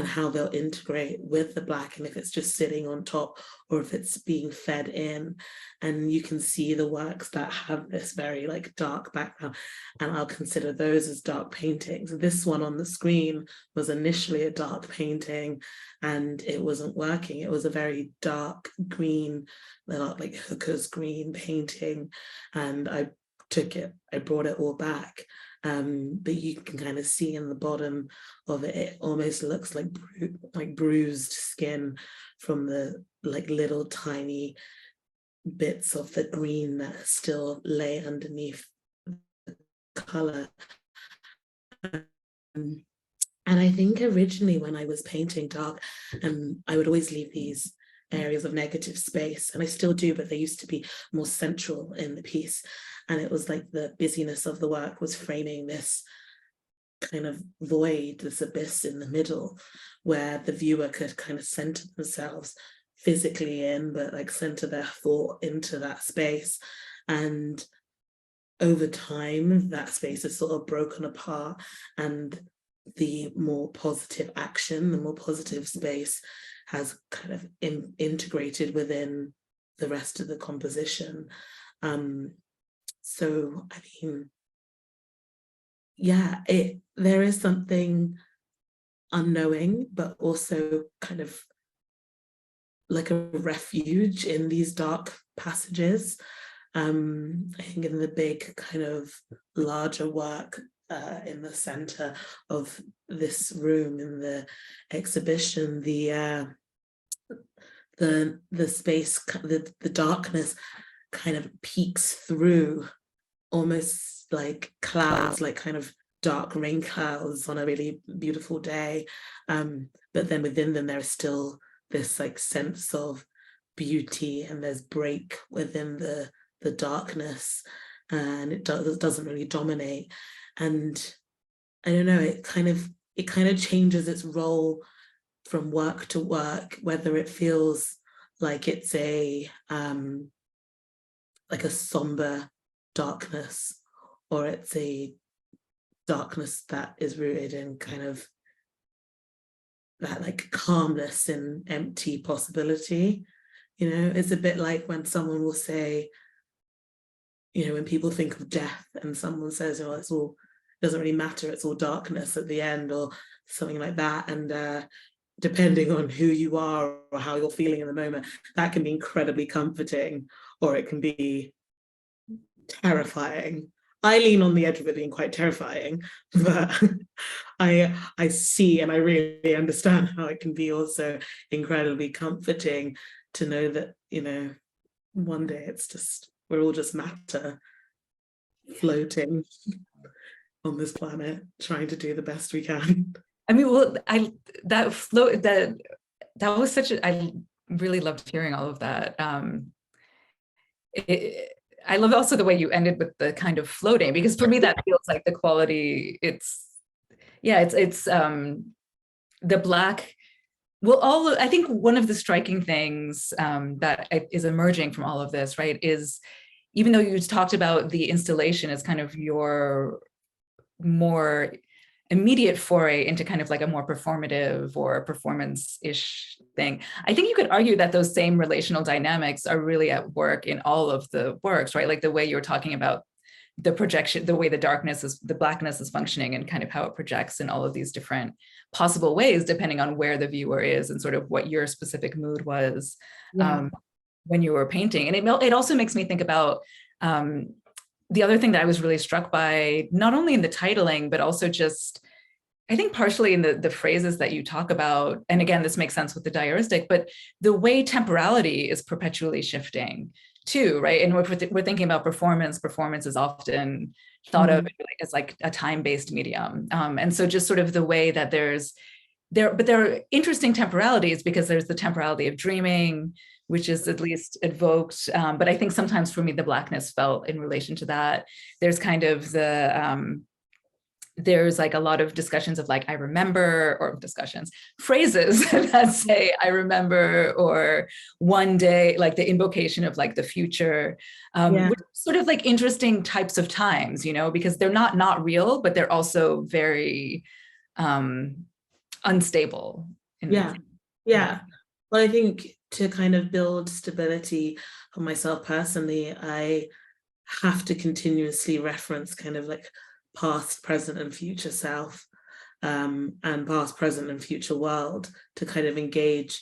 [SPEAKER 3] how they'll integrate with the black, and if it's just sitting on top or if it's being fed in. And you can see the works that have this very like dark background, and I'll consider those as dark paintings. This one on the screen was initially a dark painting, and it wasn't working. It was a very dark green, like hooker's green painting, and I brought it all back. But you can kind of see in the bottom of it, it almost looks like bruised skin from the like little tiny bits of the green that still lay underneath the color. And I think originally when I was painting dark, I would always leave these areas of negative space, and I still do, but they used to be more central in the piece. And it was like the busyness of the work was framing this kind of void, this abyss in the middle, where the viewer could kind of center themselves physically in, but like center their thought into that space. And over time, that space is sort of broken apart, and the more positive action, the more positive space has kind of integrated within the rest of the composition. So, I mean, yeah, there is something unknowing, but also kind of like a refuge in these dark passages. I think in the big kind of larger work in the center of this room in the exhibition, the space, the darkness kind of peeks through, almost like clouds, like kind of dark rain clouds on a really beautiful day. But then within them, there's still this like sense of beauty, and there's break within the the darkness, and it doesn't really dominate. And I don't know, it kind of changes its role from work to work, whether it feels like it's a like a somber darkness, or it's a darkness that is rooted in kind of that like calmness and empty possibility. You know, it's a bit like when someone will say, you know, when people think of death and someone says, oh, it's all, doesn't really matter, it's all darkness at the end, or something like that. And depending on who you are or how you're feeling in the moment, that can be incredibly comforting, or it can be terrifying. I lean on the edge of it being quite terrifying, but I see and I really understand how it can be also incredibly comforting to know that, you know, one day it's just, we're all just matter floating on this planet, trying to do the best we can.
[SPEAKER 2] I mean, well, that was such a, I really loved hearing all of that. I love also the way you ended with the kind of floating, because for me that feels like the quality. It's the Black. Well, I think one of the striking things that is emerging from all of this, right, is even though you talked about the installation as kind of your more immediate foray into kind of like a more performative or performance-ish thing, I think you could argue that those same relational dynamics are really at work in all of the works, right? Like the way you're talking about the projection, the way the Blackness is functioning, and kind of how it projects in all of these different possible ways, depending on where the viewer is and sort of what your specific mood was when you were painting. And it also makes me think about the other thing that I was really struck by, not only in the titling, but also just, I think partially in the phrases that you talk about, and again, this makes sense with the diaristic, but the way temporality is perpetually shifting too, right? And we're thinking about performance is often thought of as like a time-based medium. And so just sort of the way that there are interesting temporalities, because there's the temporality of dreaming, which is at least evoked. But I think sometimes for me, the Blackness felt in relation to that. There's kind of there's like a lot of discussions of like, I remember, or phrases that say, I remember, or one day, like the invocation of like the future, which are sort of like interesting types of times, you know, because they're not real, but they're also very unstable.
[SPEAKER 3] Well, I think to kind of build stability for myself personally, I have to continuously reference kind of like past, present, and future self, and past, present, and future world, to kind of engage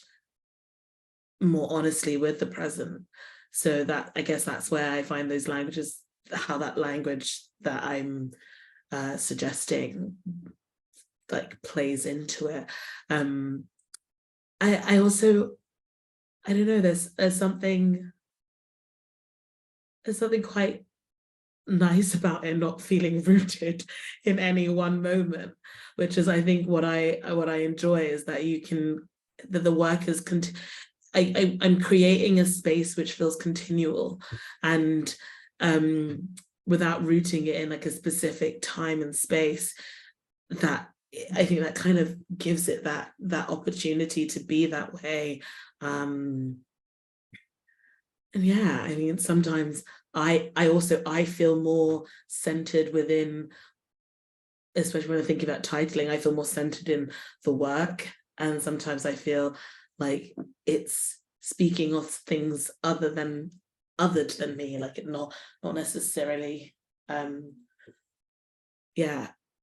[SPEAKER 3] more honestly with the present. So that, I guess that's where I find those languages, how that language that I'm suggesting like plays into it. I also, I don't know, there's something quite nice about it not feeling rooted in any one moment, which is, I think, what I enjoy, is that that the work is I'm creating a space which feels continual, and without rooting it in like a specific time and space, that I think that kind of gives it that opportunity to be that way. And yeah, I mean, sometimes I feel more centered within, especially when I'm thinking about titling, I feel more centered in the work, and sometimes I feel like it's speaking of things other than me, like it not necessarily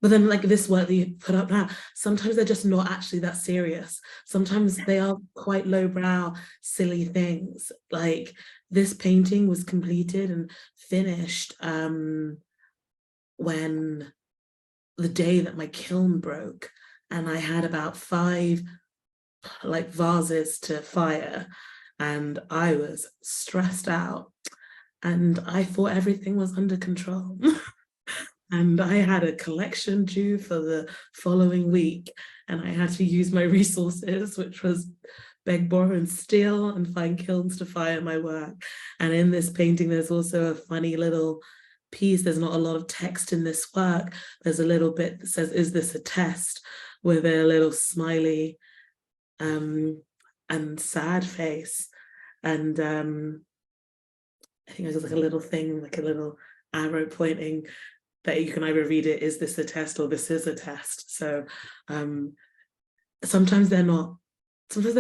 [SPEAKER 3] But then like this work that you put up now, sometimes they're just not actually that serious. Sometimes they are quite lowbrow, silly things. Like this painting was completed and finished when the day that my kiln broke, and I had about 5 like vases to fire, and I was stressed out, and I thought everything was under control. And I had a collection due for the following week, and I had to use my resources, which was beg, borrow, and steal and find kilns to fire my work. And in this painting, there's also a funny little piece. There's not a lot of text in this work. There's a little bit that says, "Is this a test?" with a little smiley and sad face. And I think there's like a little thing, like a little arrow pointing that you can either read it, "Is this a test?" or "This is a test." So sometimes they're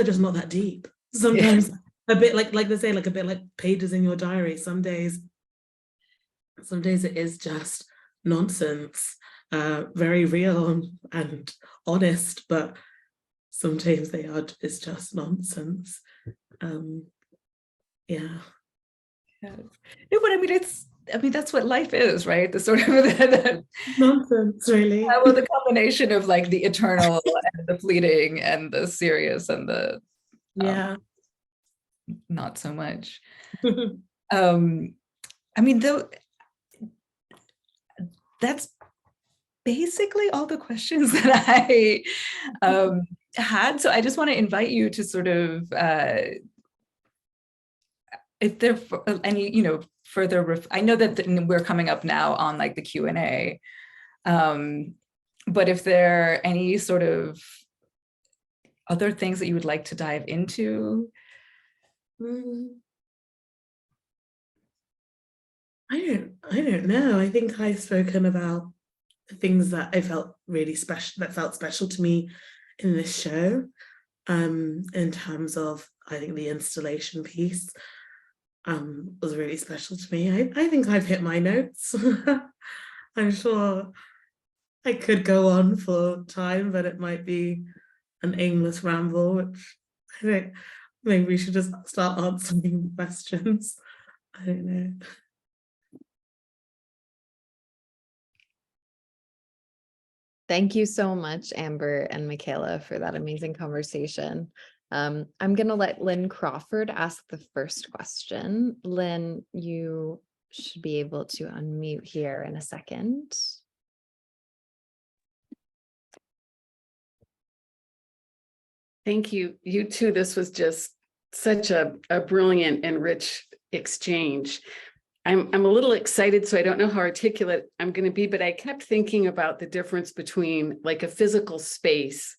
[SPEAKER 3] just not that deep. Sometimes a bit like they say, like a bit like pages in your diary. Some days it is just nonsense, very real and honest, but sometimes it's just nonsense. Yeah.
[SPEAKER 2] No, but I mean, that's what life is, right? The sort of the
[SPEAKER 3] Nonsense, really.
[SPEAKER 2] well, the combination of like the eternal and the fleeting and the serious and the not so much. I mean, though, that's basically all the questions that I had. So I just want to invite you to sort of, if there are any, further, I know that we're coming up now on like the Q&A, but if there are any sort of other things that you would like to dive into?
[SPEAKER 3] I don't know. I think I've spoken about the things that I felt really special, that felt special to me in this show, in terms of, I think the installation piece was really special to me. I think I've hit my notes. I'm sure I could go on for time, but it might be an aimless ramble, which I think maybe we should just start answering questions. I don't know.
[SPEAKER 1] Thank you so much, Amber and Michaela, for that amazing conversation. I'm going to let Lynn Crawford ask the first question. Lynn, you should be able to unmute here in a second.
[SPEAKER 4] Thank you. You too. This was just such a brilliant and rich exchange. I'm a little excited, so I don't know how articulate I'm going to be, but I kept thinking about the difference between like a physical space,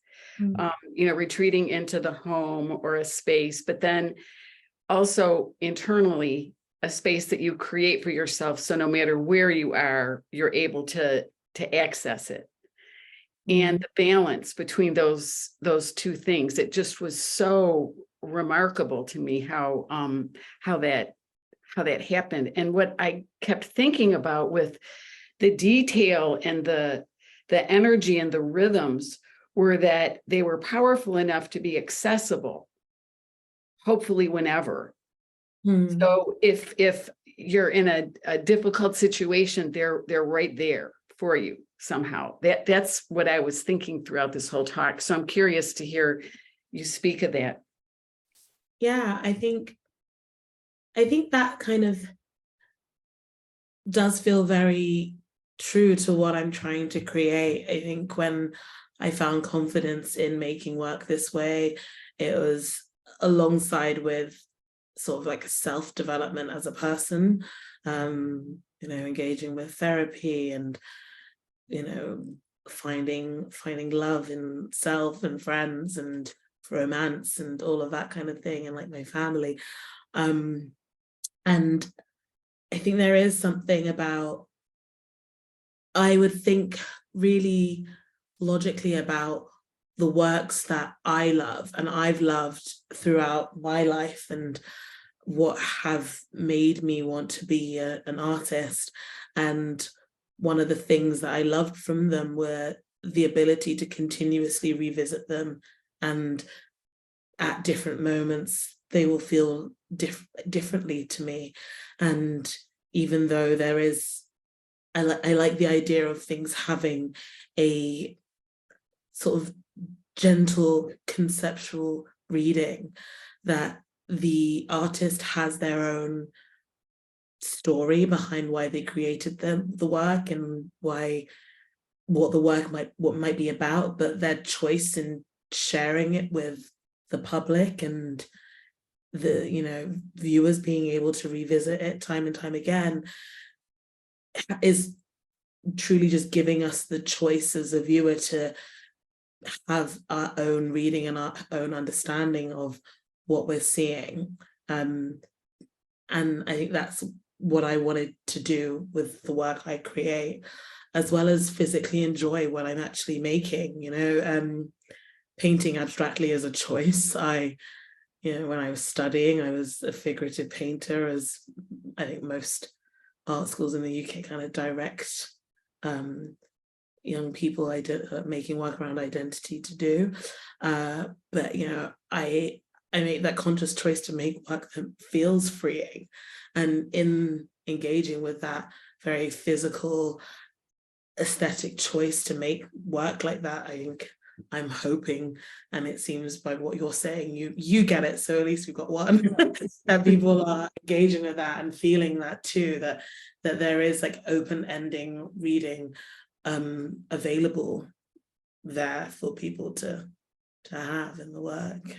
[SPEAKER 4] retreating into the home or a space, but then also internally a space that you create for yourself. So no matter where you are, you're able to access it. And the balance between those two things, it just was so remarkable to me how that happened. And what I kept thinking about with the detail and the energy and the rhythms were that they were powerful enough to be accessible, hopefully whenever. So if you're in a difficult situation, they're right there for you somehow. That's what I was thinking throughout this whole talk. So I'm curious to hear you speak of that.
[SPEAKER 3] Yeah, I think that kind of does feel very true to what I'm trying to create. I think when I found confidence in making work this way, it was alongside with sort of like a self-development as a person, engaging with therapy and, finding love in self and friends and romance and all of that kind of thing, and like my family. And I think there is something about, I would think really logically about the works that I love and I've loved throughout my life and what have made me want to be an artist. And one of the things that I loved from them were the ability to continuously revisit them, and at different moments they will feel differently to me. And even though there is, I like the idea of things having a sort of gentle conceptual reading, that the artist has their own story behind why they created the work and what the work might be about, but their choice in sharing it with the public and the, you know, viewers being able to revisit it time and time again is truly just giving us the choice as a viewer to have our own reading and our own understanding of what we're seeing. And I think that's what I wanted to do with the work I create, as well as physically enjoy what I'm actually making. You know, painting abstractly is a choice. You know, when I was studying, I was a figurative painter, as I think most art schools in the UK kind of direct young people making work around identity to do. But, you know, I make that conscious choice to make work that feels freeing. And in engaging with that very physical, aesthetic choice to make work like that, I think I'm hoping, and it seems by what you're saying, you get it, so at least we've got one, that people are engaging with that and feeling that too, that there is like open-ending reading available there for people to have in the work.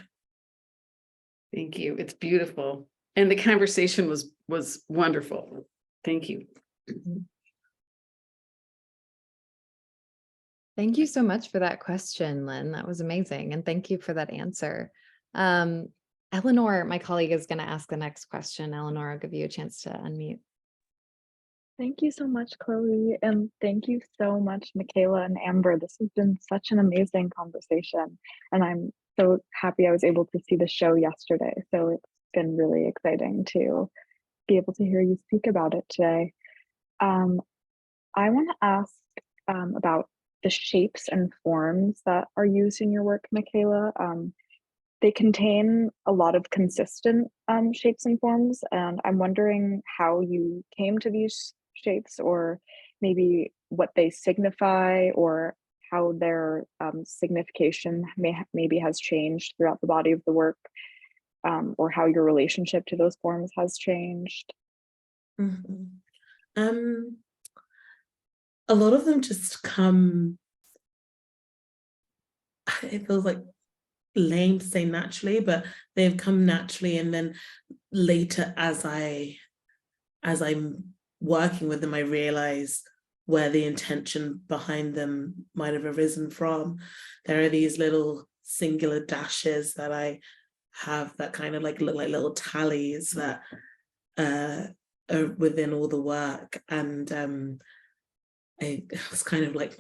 [SPEAKER 4] Thank you. It's beautiful. And the conversation was wonderful. Thank you.
[SPEAKER 1] Thank you so much for that question, Lynn. That was amazing. And thank you for that answer. Eleanor, my colleague, is going to ask the next question. Eleanor, I'll give you a chance to unmute.
[SPEAKER 5] Thank you so much, Chloe. And thank you so much, Michaela and Amber. This has been such an amazing conversation. And I'm so happy I was able to see the show yesterday. So it's been really exciting to be able to hear you speak about it today. I want to ask about the shapes and forms that are used in your work, Michaela. They contain a lot of consistent shapes and forms, and I'm wondering how you came to these shapes, or maybe what they signify, or how their signification maybe has changed throughout the body of the work, or how your relationship to those forms has changed.
[SPEAKER 3] Mm-hmm. A lot of them just come, it feels like lame to say naturally, but they've come naturally, and then later as I'm working with them, I realize where the intention behind them might have arisen from. There are these little singular dashes that I have that kind of like look like little tallies that are within all the work, and it was kind of like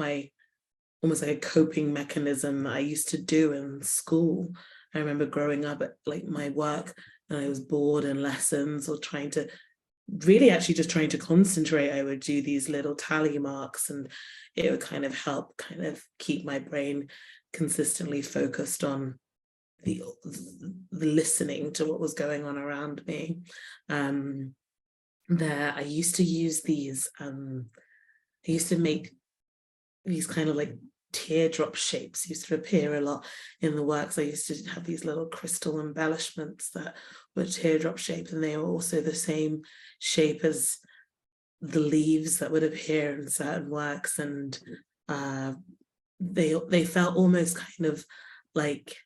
[SPEAKER 3] almost like a coping mechanism that I used to do in school. I remember growing up at like my work, and I was bored in lessons or trying to concentrate. I would do these little tally marks, and it would kind of help kind of keep my brain consistently focused on the listening to what was going on around me. I used to use these, I used to make these kind of like teardrop shapes, used to appear a lot in the works. I used to have these little crystal embellishments that were teardrop shaped, and they were also the same shape as the leaves that would appear in certain works, and they felt almost kind of like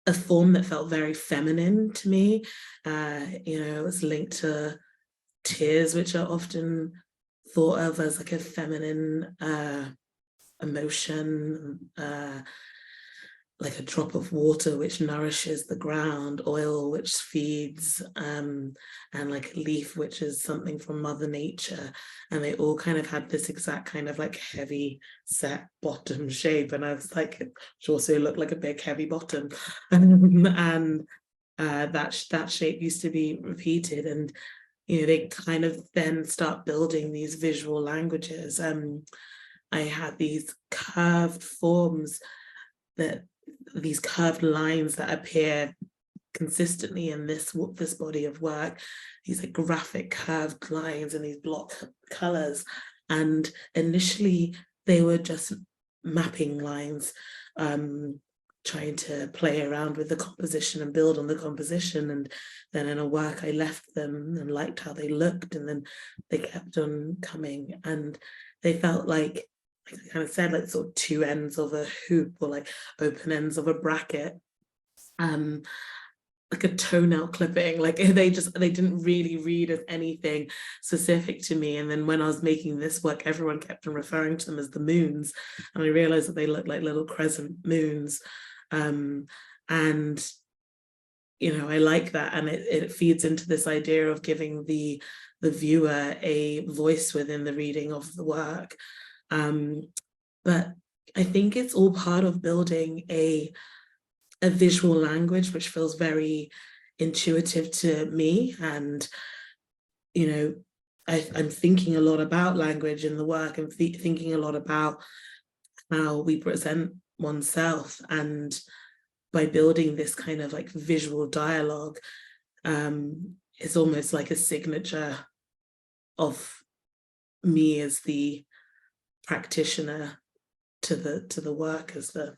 [SPEAKER 3] a form that felt very feminine to me. You know, it was linked to tears, which are often thought of as like a feminine emotion, like a drop of water which nourishes the ground, oil which feeds, and like a leaf which is something from Mother Nature. And they all kind of had this exact kind of like heavy set bottom shape, and I was like, it also looked like a big heavy bottom. And that shape used to be repeated, and you know, they kind of then start building these visual languages. I had these curved forms, these curved lines that appear consistently in this body of work, these like graphic curved lines and these block colors. And initially they were just mapping lines, trying to play around with the composition and build on the composition. And then in a work I left them and liked how they looked, and then they kept on coming, and they felt like I kind of said, like sort of two ends of a hoop, or like open ends of a bracket. like a toenail clipping, like they didn't really read as anything specific to me. And then when I was making this work, everyone kept on referring to them as the moons, and I realized that they looked like little crescent moons. And you know, I like that, and it feeds into this idea of giving the viewer a voice within the reading of the work. But I think it's all part of building a visual language which feels very intuitive to me. And you know, I'm thinking a lot about language in the work, and thinking a lot about how we present oneself, and by building this kind of like visual dialogue, it's almost like a signature of me as the practitioner to the work as the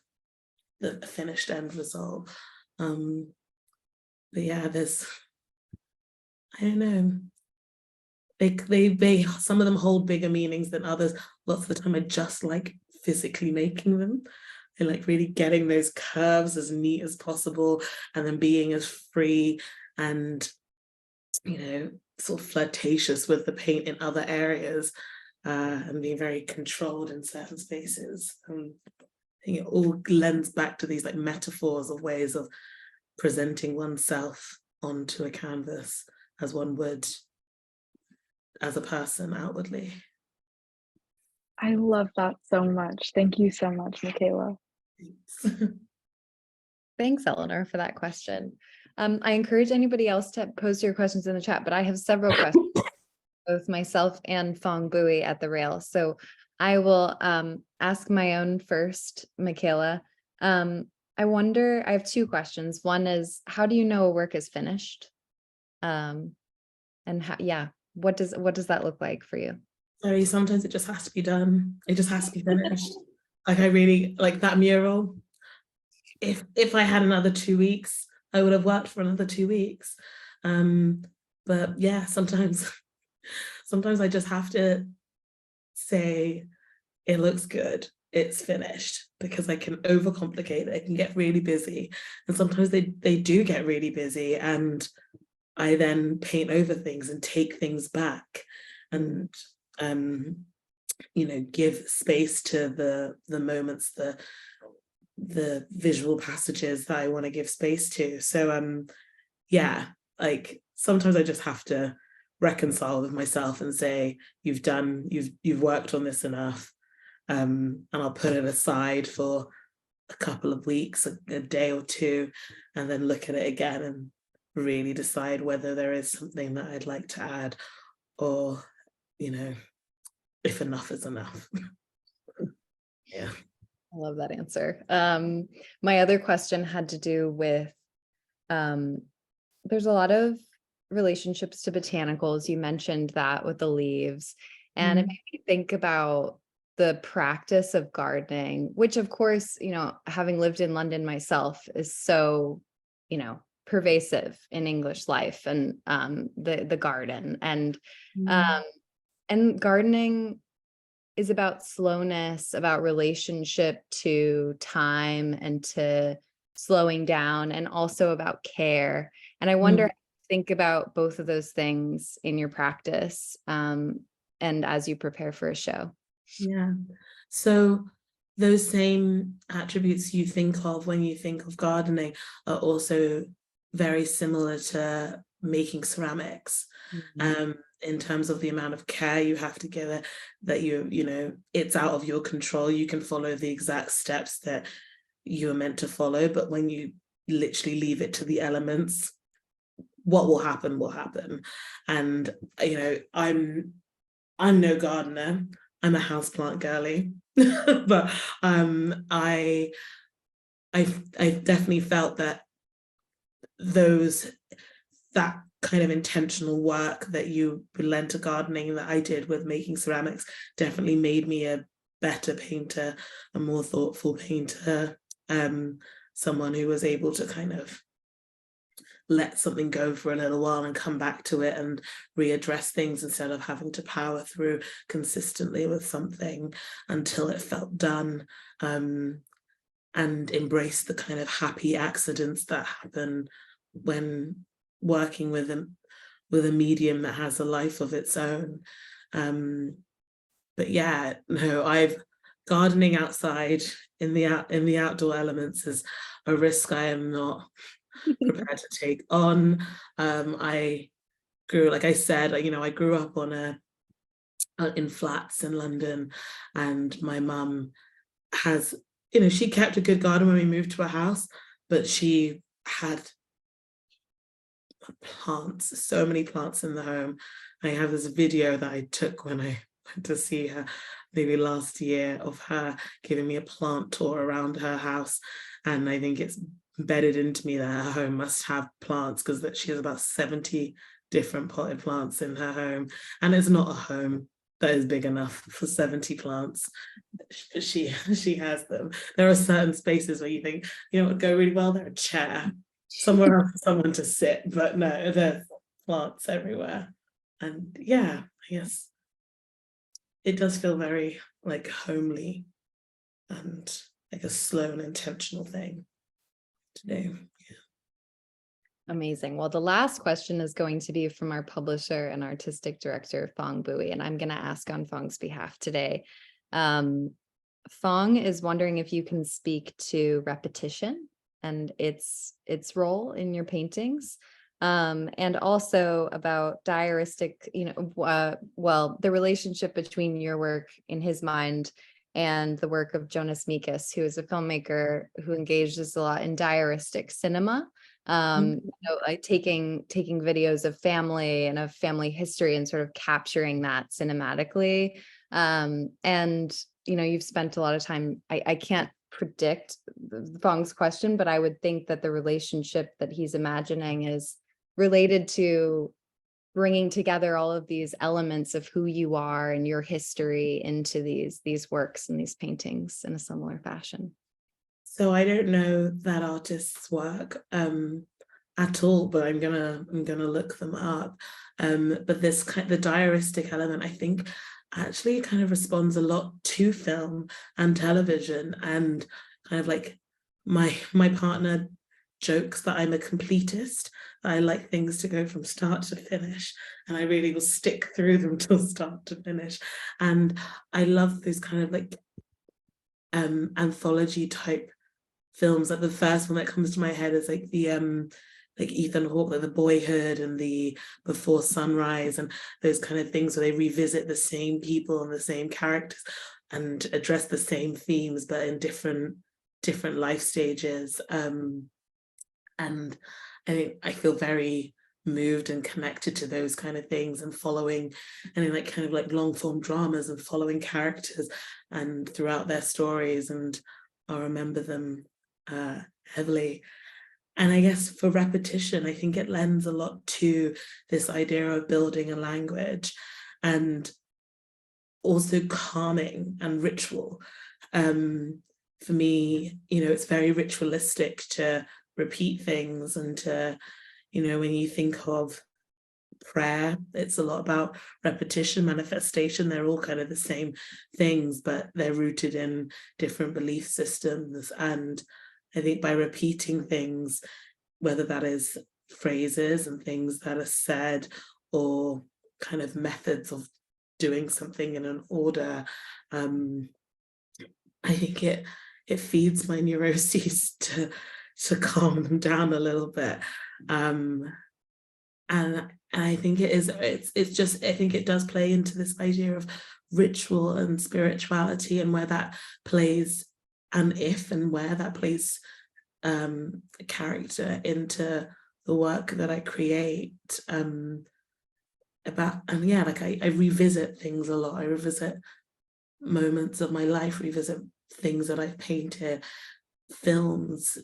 [SPEAKER 3] finished end result. But yeah, there's, I don't know, they some of them hold bigger meanings than others. Lots of the time I just like physically making them, and like really getting those curves as neat as possible, and then being as free and, you know, sort of flirtatious with the paint in other areas, and being very controlled in certain spaces. I think it all lends back to these like metaphors of ways of presenting oneself onto a canvas as one would as a person outwardly.
[SPEAKER 5] I love that so much. Thank you so much, Michaela.
[SPEAKER 1] Thanks, Eleanor, for that question. I encourage anybody else to post your questions in the chat, but I have several questions, both myself and Fong Bui at the Rail. So I will ask my own first, Michaela. I wonder, I have two questions. One is, how do you know a work is finished? And how, yeah, what does that look like for you?
[SPEAKER 3] So sometimes it just has to be done. It just has to be finished. Like I really like that mural. If I had another 2 weeks, I would have worked for another 2 weeks. But yeah, sometimes I just have to say it looks good, it's finished, because I can overcomplicate it. I can get really busy, and sometimes they do get really busy, and I then paint over things and take things back, and you know, give space to the moments, the visual passages that I want to give space to. So yeah, like sometimes I just have to reconcile with myself and say, you've worked on this enough, and I'll put it aside for a couple of weeks, a day or two, and then look at it again and really decide whether there is something that I'd like to add, or, you know, if enough is enough. Yeah.
[SPEAKER 1] I love that answer. My other question had to do with, there's a lot of relationships to botanicals. You mentioned that with the leaves, and it made me think about the practice of gardening, which of course, you know, having lived in London myself, is so, you know, pervasive in English life, and the garden, and gardening is about slowness, about relationship to time and to slowing down, and also about care. And I wonder, think about both of those things in your practice, and as you prepare for a show.
[SPEAKER 3] Yeah. So those same attributes you think of when you think of gardening are also very similar to making ceramics. In terms of the amount of care you have to give it, that you know, it's out of your control. You can follow the exact steps that you are meant to follow, but when you literally leave it to the elements, what will happen will happen. And you know, I'm no gardener, I'm a houseplant girly, but I definitely felt that that kind of intentional work that you lent to gardening that I did with making ceramics definitely made me a better painter, a more thoughtful painter, someone who was able to kind of let something go for a little while and come back to it and readdress things, instead of having to power through consistently with something until it felt done. and embrace the kind of happy accidents that happen when working with a medium that has a life of its own. But yeah, no, gardening outside in the outdoor elements is a risk I am not prepared to take on. I grew, like I said, I grew up in flats in London, and my mum has, she kept a good garden when we moved to a house, but she had plants, so many plants in the home. I have this video that I took when I went to see her maybe last year of her giving me a plant tour around her house, and I think it's embedded into me that her home must have plants, because that she has about 70 different potted plants in her home, and it's not a home that is big enough for 70 plants. She has them. There are certain spaces where you think, what would go really well there? A chair, somewhere else for someone to sit, but no, there's plants everywhere. And yeah, I guess it does feel very like homely and like a slow and intentional thing to do.
[SPEAKER 1] Amazing. Well, the last question is going to be from our publisher and artistic director, Fong Bui, and I'm going to ask on Fong's behalf today. Fong is wondering if you can speak to repetition and its role in your paintings, and also about diaristic, the relationship between your work in his mind and the work of Jonas Mekas, who is a filmmaker who engages a lot in diaristic cinema. Like taking videos of family and of family history and sort of capturing that cinematically. And you've spent a lot of time, I can't predict Fong's question, but I would think that the relationship that he's imagining is related to bringing together all of these elements of who you are and your history into these works and these paintings in a similar fashion.
[SPEAKER 3] So I don't know that artist's work at all, but I'm gonna look them up. But the diaristic element, I think, actually kind of responds a lot to film and television, and kind of like my partner jokes that I'm a completist. I like things to go from start to finish, and I really will stick through them till start to finish. And I love those kind of like anthology type films. Like the first one that comes to my head is like the like Ethan Hawke, like The Boyhood and the Before Sunrise, and those kind of things where they revisit the same people and the same characters and address the same themes, but in different life stages. And I feel very moved and connected to those kind of things, and following, and in like kind of like long form dramas and following characters and throughout their stories, and I'll remember them heavily. And I guess for repetition, I think it lends a lot to this idea of building a language, and also calming and ritual. For me, it's very ritualistic to repeat things, and to, when you think of prayer, it's a lot about repetition, manifestation. They're all kind of the same things, but they're rooted in different belief systems. And I think by repeating things, whether that is phrases and things that are said, or kind of methods of doing something in an order, I think it feeds my neuroses to calm them down a little bit. And I think it's just, I think it does play into this idea of ritual and spirituality, and where that plays, and where that plays a character into the work that I create. I revisit things a lot. I revisit moments of my life, revisit things that I've painted, films,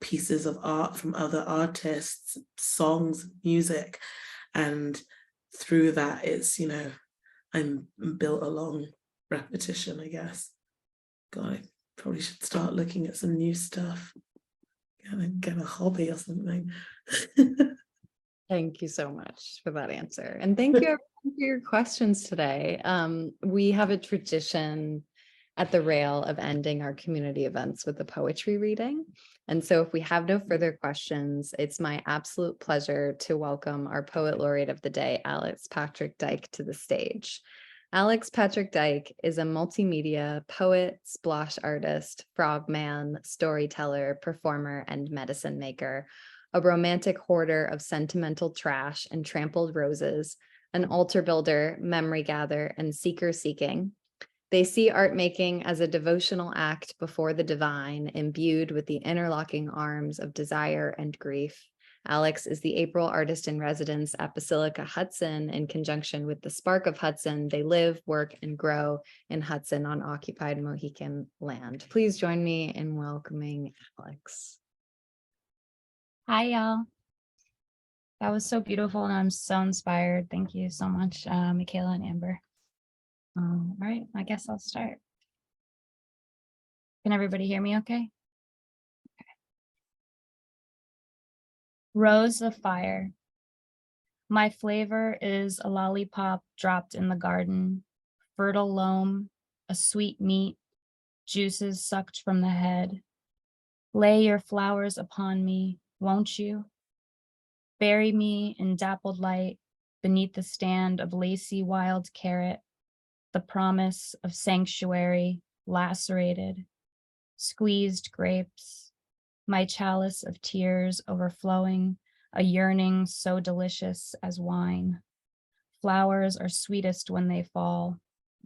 [SPEAKER 3] pieces of art from other artists, songs, music, and through that it's, I'm built along repetition, I guess. God, I probably should start looking at some new stuff, get a hobby or something.
[SPEAKER 1] Thank you so much for that answer. And thank you everyone for your questions today. We have a tradition at the rail of ending our community events with a poetry reading. And so if we have no further questions, it's my absolute pleasure to welcome our poet laureate of the day, Alex Patrick Dyck, to the stage. Alex Patrick Dyck is a multimedia poet, splosh artist, frogman, storyteller, performer, and medicine maker, a romantic hoarder of sentimental trash and trampled roses, an altar builder, memory gatherer, and seeker seeking. They see art making as a devotional act before the divine, imbued with the interlocking arms of desire and grief. Alex is the April artist in residence at Basilica Hudson. In conjunction with the Spark of Hudson, they live, work, and grow in Hudson on occupied Mohican land. Please join me in welcoming Alex.
[SPEAKER 6] Hi, y'all. That was so beautiful, and I'm so inspired. Thank you so much, Michaela and Amber. All right, I guess I'll start. Can everybody hear me okay? Okay. Rose of fire. My flavor is a lollipop dropped in the garden, fertile loam, a sweet meat, juices sucked from the head. Lay your flowers upon me, won't you? Bury me in dappled light beneath the stand of lacy wild carrot, the promise of sanctuary lacerated, squeezed grapes, my chalice of tears overflowing, a yearning so delicious as wine. Flowers are sweetest when they fall,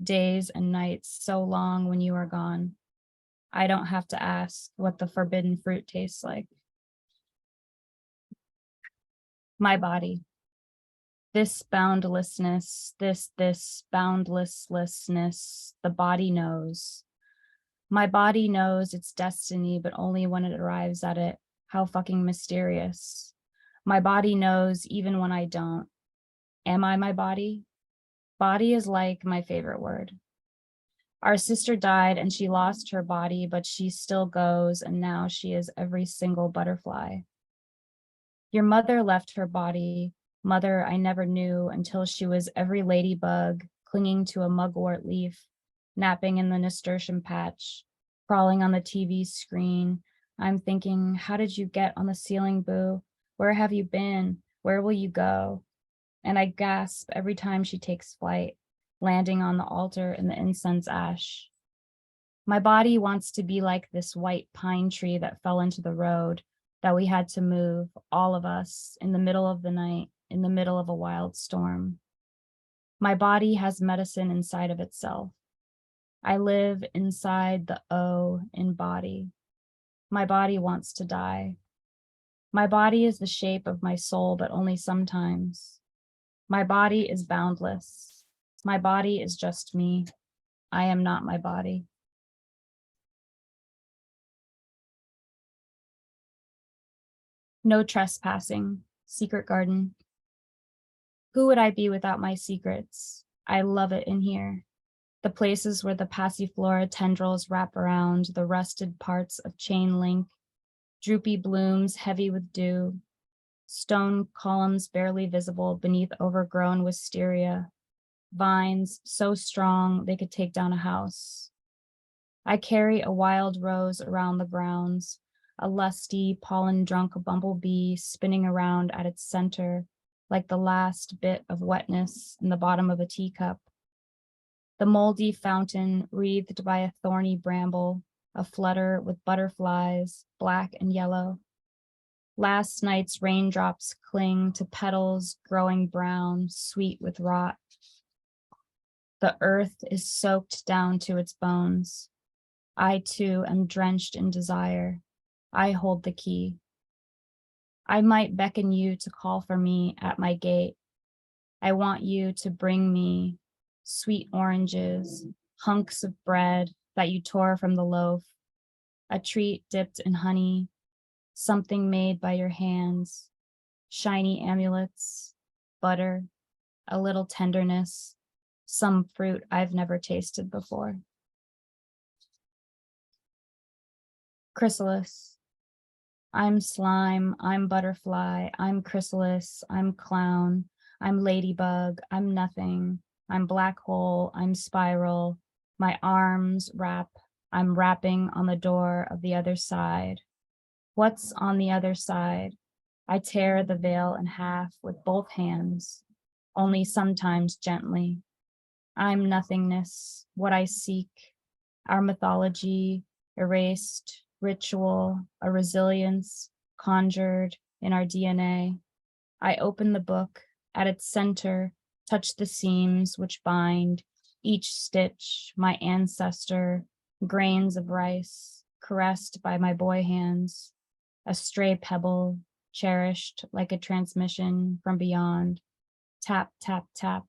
[SPEAKER 6] days and nights so long when you are gone. I don't have to ask what the forbidden fruit tastes like. My body. This boundlessness, this boundlessness, the body knows. My body knows its destiny, but only when it arrives at it. How fucking mysterious. My body knows even when I don't. Am I my body? Body is like my favorite word. Our sister died and she lost her body, but she still goes, and now she is every single butterfly. Your mother left her body, mother I never knew until she was every ladybug clinging to a mugwort leaf, napping in the nasturtium patch, crawling on the TV screen. I'm thinking, how did you get on the ceiling, boo? Where have you been? Where will you go? And I gasp every time she takes flight, landing on the altar in the incense ash. My body wants to be like this white pine tree that fell into the road, that we had to move, all of us, in the middle of the night, in the middle of a wild storm. My body has medicine inside of itself. I live inside the O in body. My body wants to die. My body is the shape of my soul, but only sometimes. My body is boundless. My body is just me. I am not my body. No trespassing, secret garden. Who would I be without my secrets? I love it in here. The places where the passiflora tendrils wrap around the rusted parts of chain link, droopy blooms heavy with dew, stone columns barely visible beneath overgrown wisteria, vines so strong they could take down a house. I carry a wild rose around the grounds, a lusty, pollen-drunk bumblebee spinning around at its center, like the last bit of wetness in the bottom of a teacup. The moldy fountain wreathed by a thorny bramble, aflutter with butterflies, black and yellow. Last night's raindrops cling to petals growing brown, sweet with rot. The earth is soaked down to its bones. I too am drenched in desire. I hold the key. I might beckon you to call for me at my gate. I want you to bring me sweet oranges, hunks of bread that you tore from the loaf, a treat dipped in honey, something made by your hands, shiny amulets, butter, a little tenderness, some fruit I've never tasted before. Chrysalis. I'm slime, I'm butterfly, I'm chrysalis, I'm clown, I'm ladybug, I'm nothing, I'm black hole, I'm spiral, My arms wrap, I'm rapping on the door of the other side. What's on the other side? I tear the veil in half with both hands, only sometimes gently. I'm nothingness, what I seek, our mythology, erased, ritual, a resilience conjured in our DNA. I open the book, at its center, touch the seams which bind, each stitch, my ancestor, grains of rice, caressed by my boy hands, a stray pebble, cherished like a transmission from beyond. Tap, tap, tap.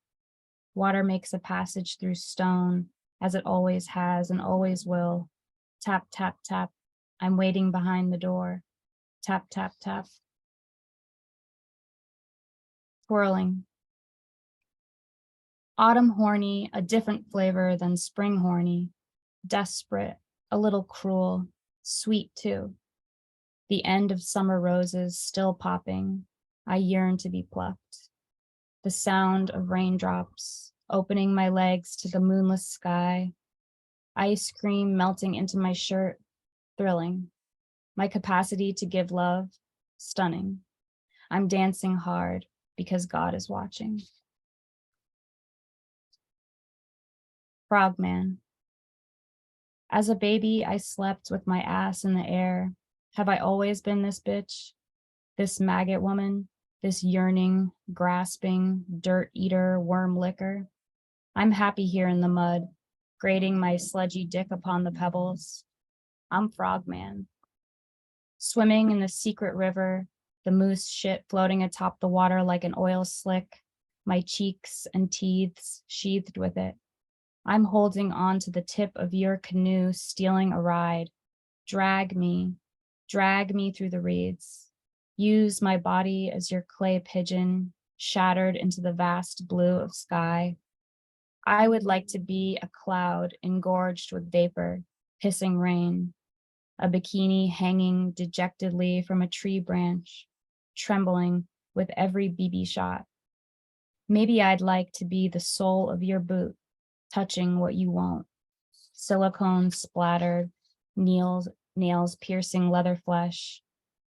[SPEAKER 6] Water makes a passage through stone, as it always has and always will. Tap, tap, tap. I'm waiting behind the door. Tap, tap, tap. Twirling. Autumn horny, a different flavor than spring horny. Desperate, a little cruel, sweet too. The end of summer roses still popping. I yearn to be plucked. The sound of raindrops, opening my legs to the moonless sky. Ice cream melting into my shirt, thrilling. My capacity to give love, stunning. I'm dancing hard because God is watching. Frogman. As a baby, I slept with my ass in the air. Have I always been this bitch? This maggot woman? This yearning, grasping, dirt eater, worm licker? I'm happy here in the mud, grating my sludgy dick upon the pebbles. I'm Frogman. Swimming in the secret river, the moose shit floating atop the water like an oil slick, my cheeks and teeths sheathed with it. I'm holding on to the tip of your canoe, stealing a ride. Drag me through the reeds. Use my body as your clay pigeon, shattered into the vast blue of sky. I would like to be a cloud engorged with vapor, hissing rain, a bikini hanging dejectedly from a tree branch, trembling with every BB shot. Maybe I'd like to be the sole of your boot, touching what you won't. Silicone splattered, nails piercing leather flesh.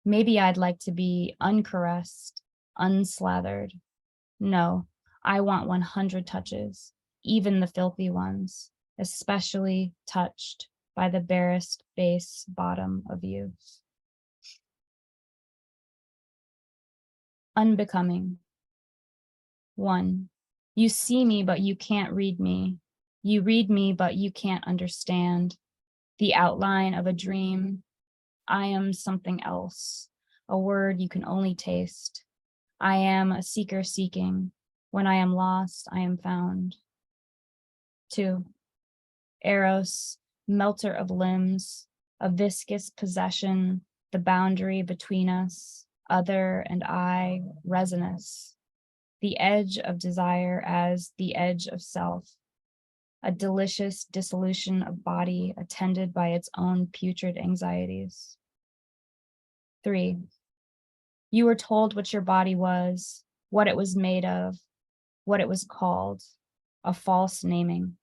[SPEAKER 6] Maybe I'd like to be uncaressed, unslathered. No, I want 100 touches, even the filthy ones, especially touched by the barest base bottom of you. Unbecoming. 1. You see me, but you can't read me. You read me, but you can't understand. The outline of a dream. I am something else, a word you can only taste. I am a seeker seeking. When I am lost, I am found. 2. Eros, melter of limbs, a viscous possession, the boundary between us, other and I, resinous. The edge of desire as the edge of self. A delicious dissolution of body attended by its own putrid anxieties. 3. You were told what your body was, what it was made of, what it was called, a false naming.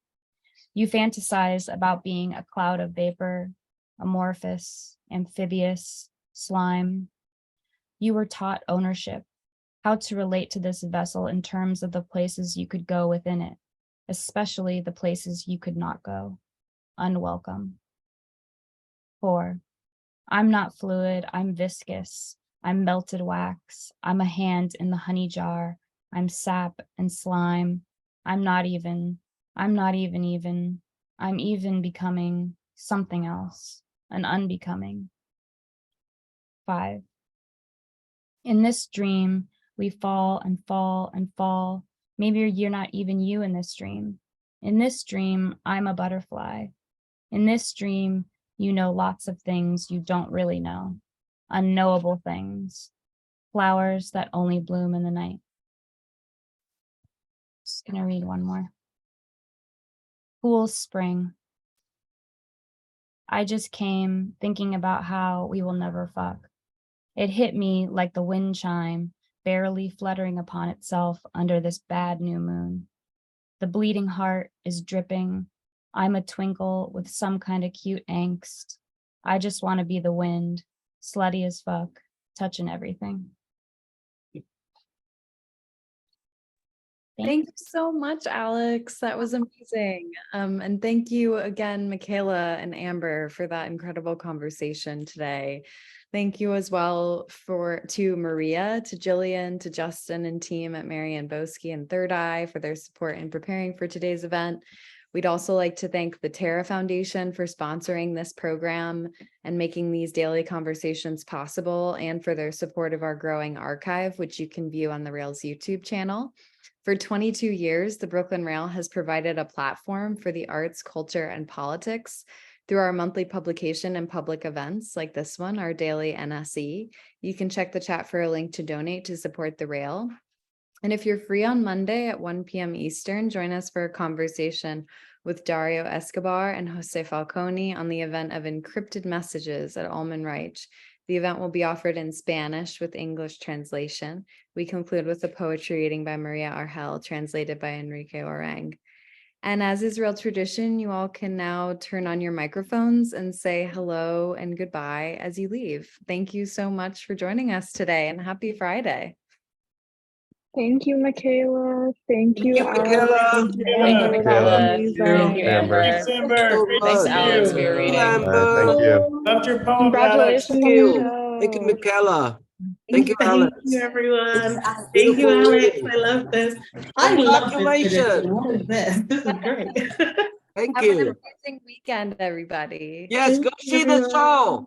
[SPEAKER 6] You fantasized about being a cloud of vapor, amorphous, amphibious, slime. You were taught ownership, how to relate to this vessel in terms of the places you could go within it, especially the places you could not go, unwelcome. 4. I'm not fluid, I'm viscous, I'm melted wax, I'm a hand in the honey jar, I'm sap and slime, I'm even becoming something else, an unbecoming. 5. In this dream, we fall and fall and fall. Maybe you're not even you in this dream. In this dream, I'm a butterfly. In this dream, you know lots of things you don't really know, unknowable things, flowers that only bloom in the night. Just gonna read one more. Cool spring. I just came thinking about how we will never fuck. It hit me like the wind chime, barely fluttering upon itself under this bad new moon. The bleeding heart is dripping, I'm a twinkle with some kind of cute angst. I just want to be the wind, slutty as fuck, touching everything.
[SPEAKER 1] Thank you so much, Alex. That was amazing. And thank you again, Michaela and Amber, for that incredible conversation today. Thank you as well to Maria, to Jillian, to Justin and team at Marianne Boski and Third Eye for their support in preparing for today's event. We'd also like to thank the Terra Foundation for sponsoring this program and making these daily conversations possible, and for their support of our growing archive, which you can view on the Rails YouTube channel. For 22 years, the Brooklyn Rail has provided a platform for the arts, culture, and politics through our monthly publication and public events like this one, our daily NSE. You can check the chat for a link to donate to support the Rail. And if you're free on Monday at 1 p.m. Eastern, join us for a conversation with Dario Escobar and Jose Falcone on the event of Encrypted Messages at Alman Reich. The event will be offered in Spanish with English translation. We conclude with a poetry reading by Maria Argel, translated by Enrique Orang. And as is real tradition, you all can now turn on your microphones and say hello and goodbye as you leave. Thank you so much for joining us today, and happy Friday.
[SPEAKER 5] Thank you, Michaela. Thank you,
[SPEAKER 7] Michaela.
[SPEAKER 5] Alex.
[SPEAKER 7] Thank you,
[SPEAKER 5] Amber. That was amazing.
[SPEAKER 2] Thank you,
[SPEAKER 8] Amber.
[SPEAKER 2] Amber.
[SPEAKER 7] Amber.
[SPEAKER 2] Thanks, Alex, for your reading.
[SPEAKER 8] Thank you.
[SPEAKER 7] Loved your poem,
[SPEAKER 5] Congratulations
[SPEAKER 7] Alex.
[SPEAKER 5] on the show.
[SPEAKER 9] Thank you, Michaela. Thank you, Alex.
[SPEAKER 10] Thank you, everyone. Thank
[SPEAKER 9] Beautiful
[SPEAKER 10] you, Alex.
[SPEAKER 9] reading.
[SPEAKER 10] I love this. I love this tradition.
[SPEAKER 9] Congratulations.
[SPEAKER 10] What is this? This is great.
[SPEAKER 9] Thank
[SPEAKER 1] Have an
[SPEAKER 9] you.
[SPEAKER 1] amazing weekend, everybody.
[SPEAKER 9] Yes, go see the show.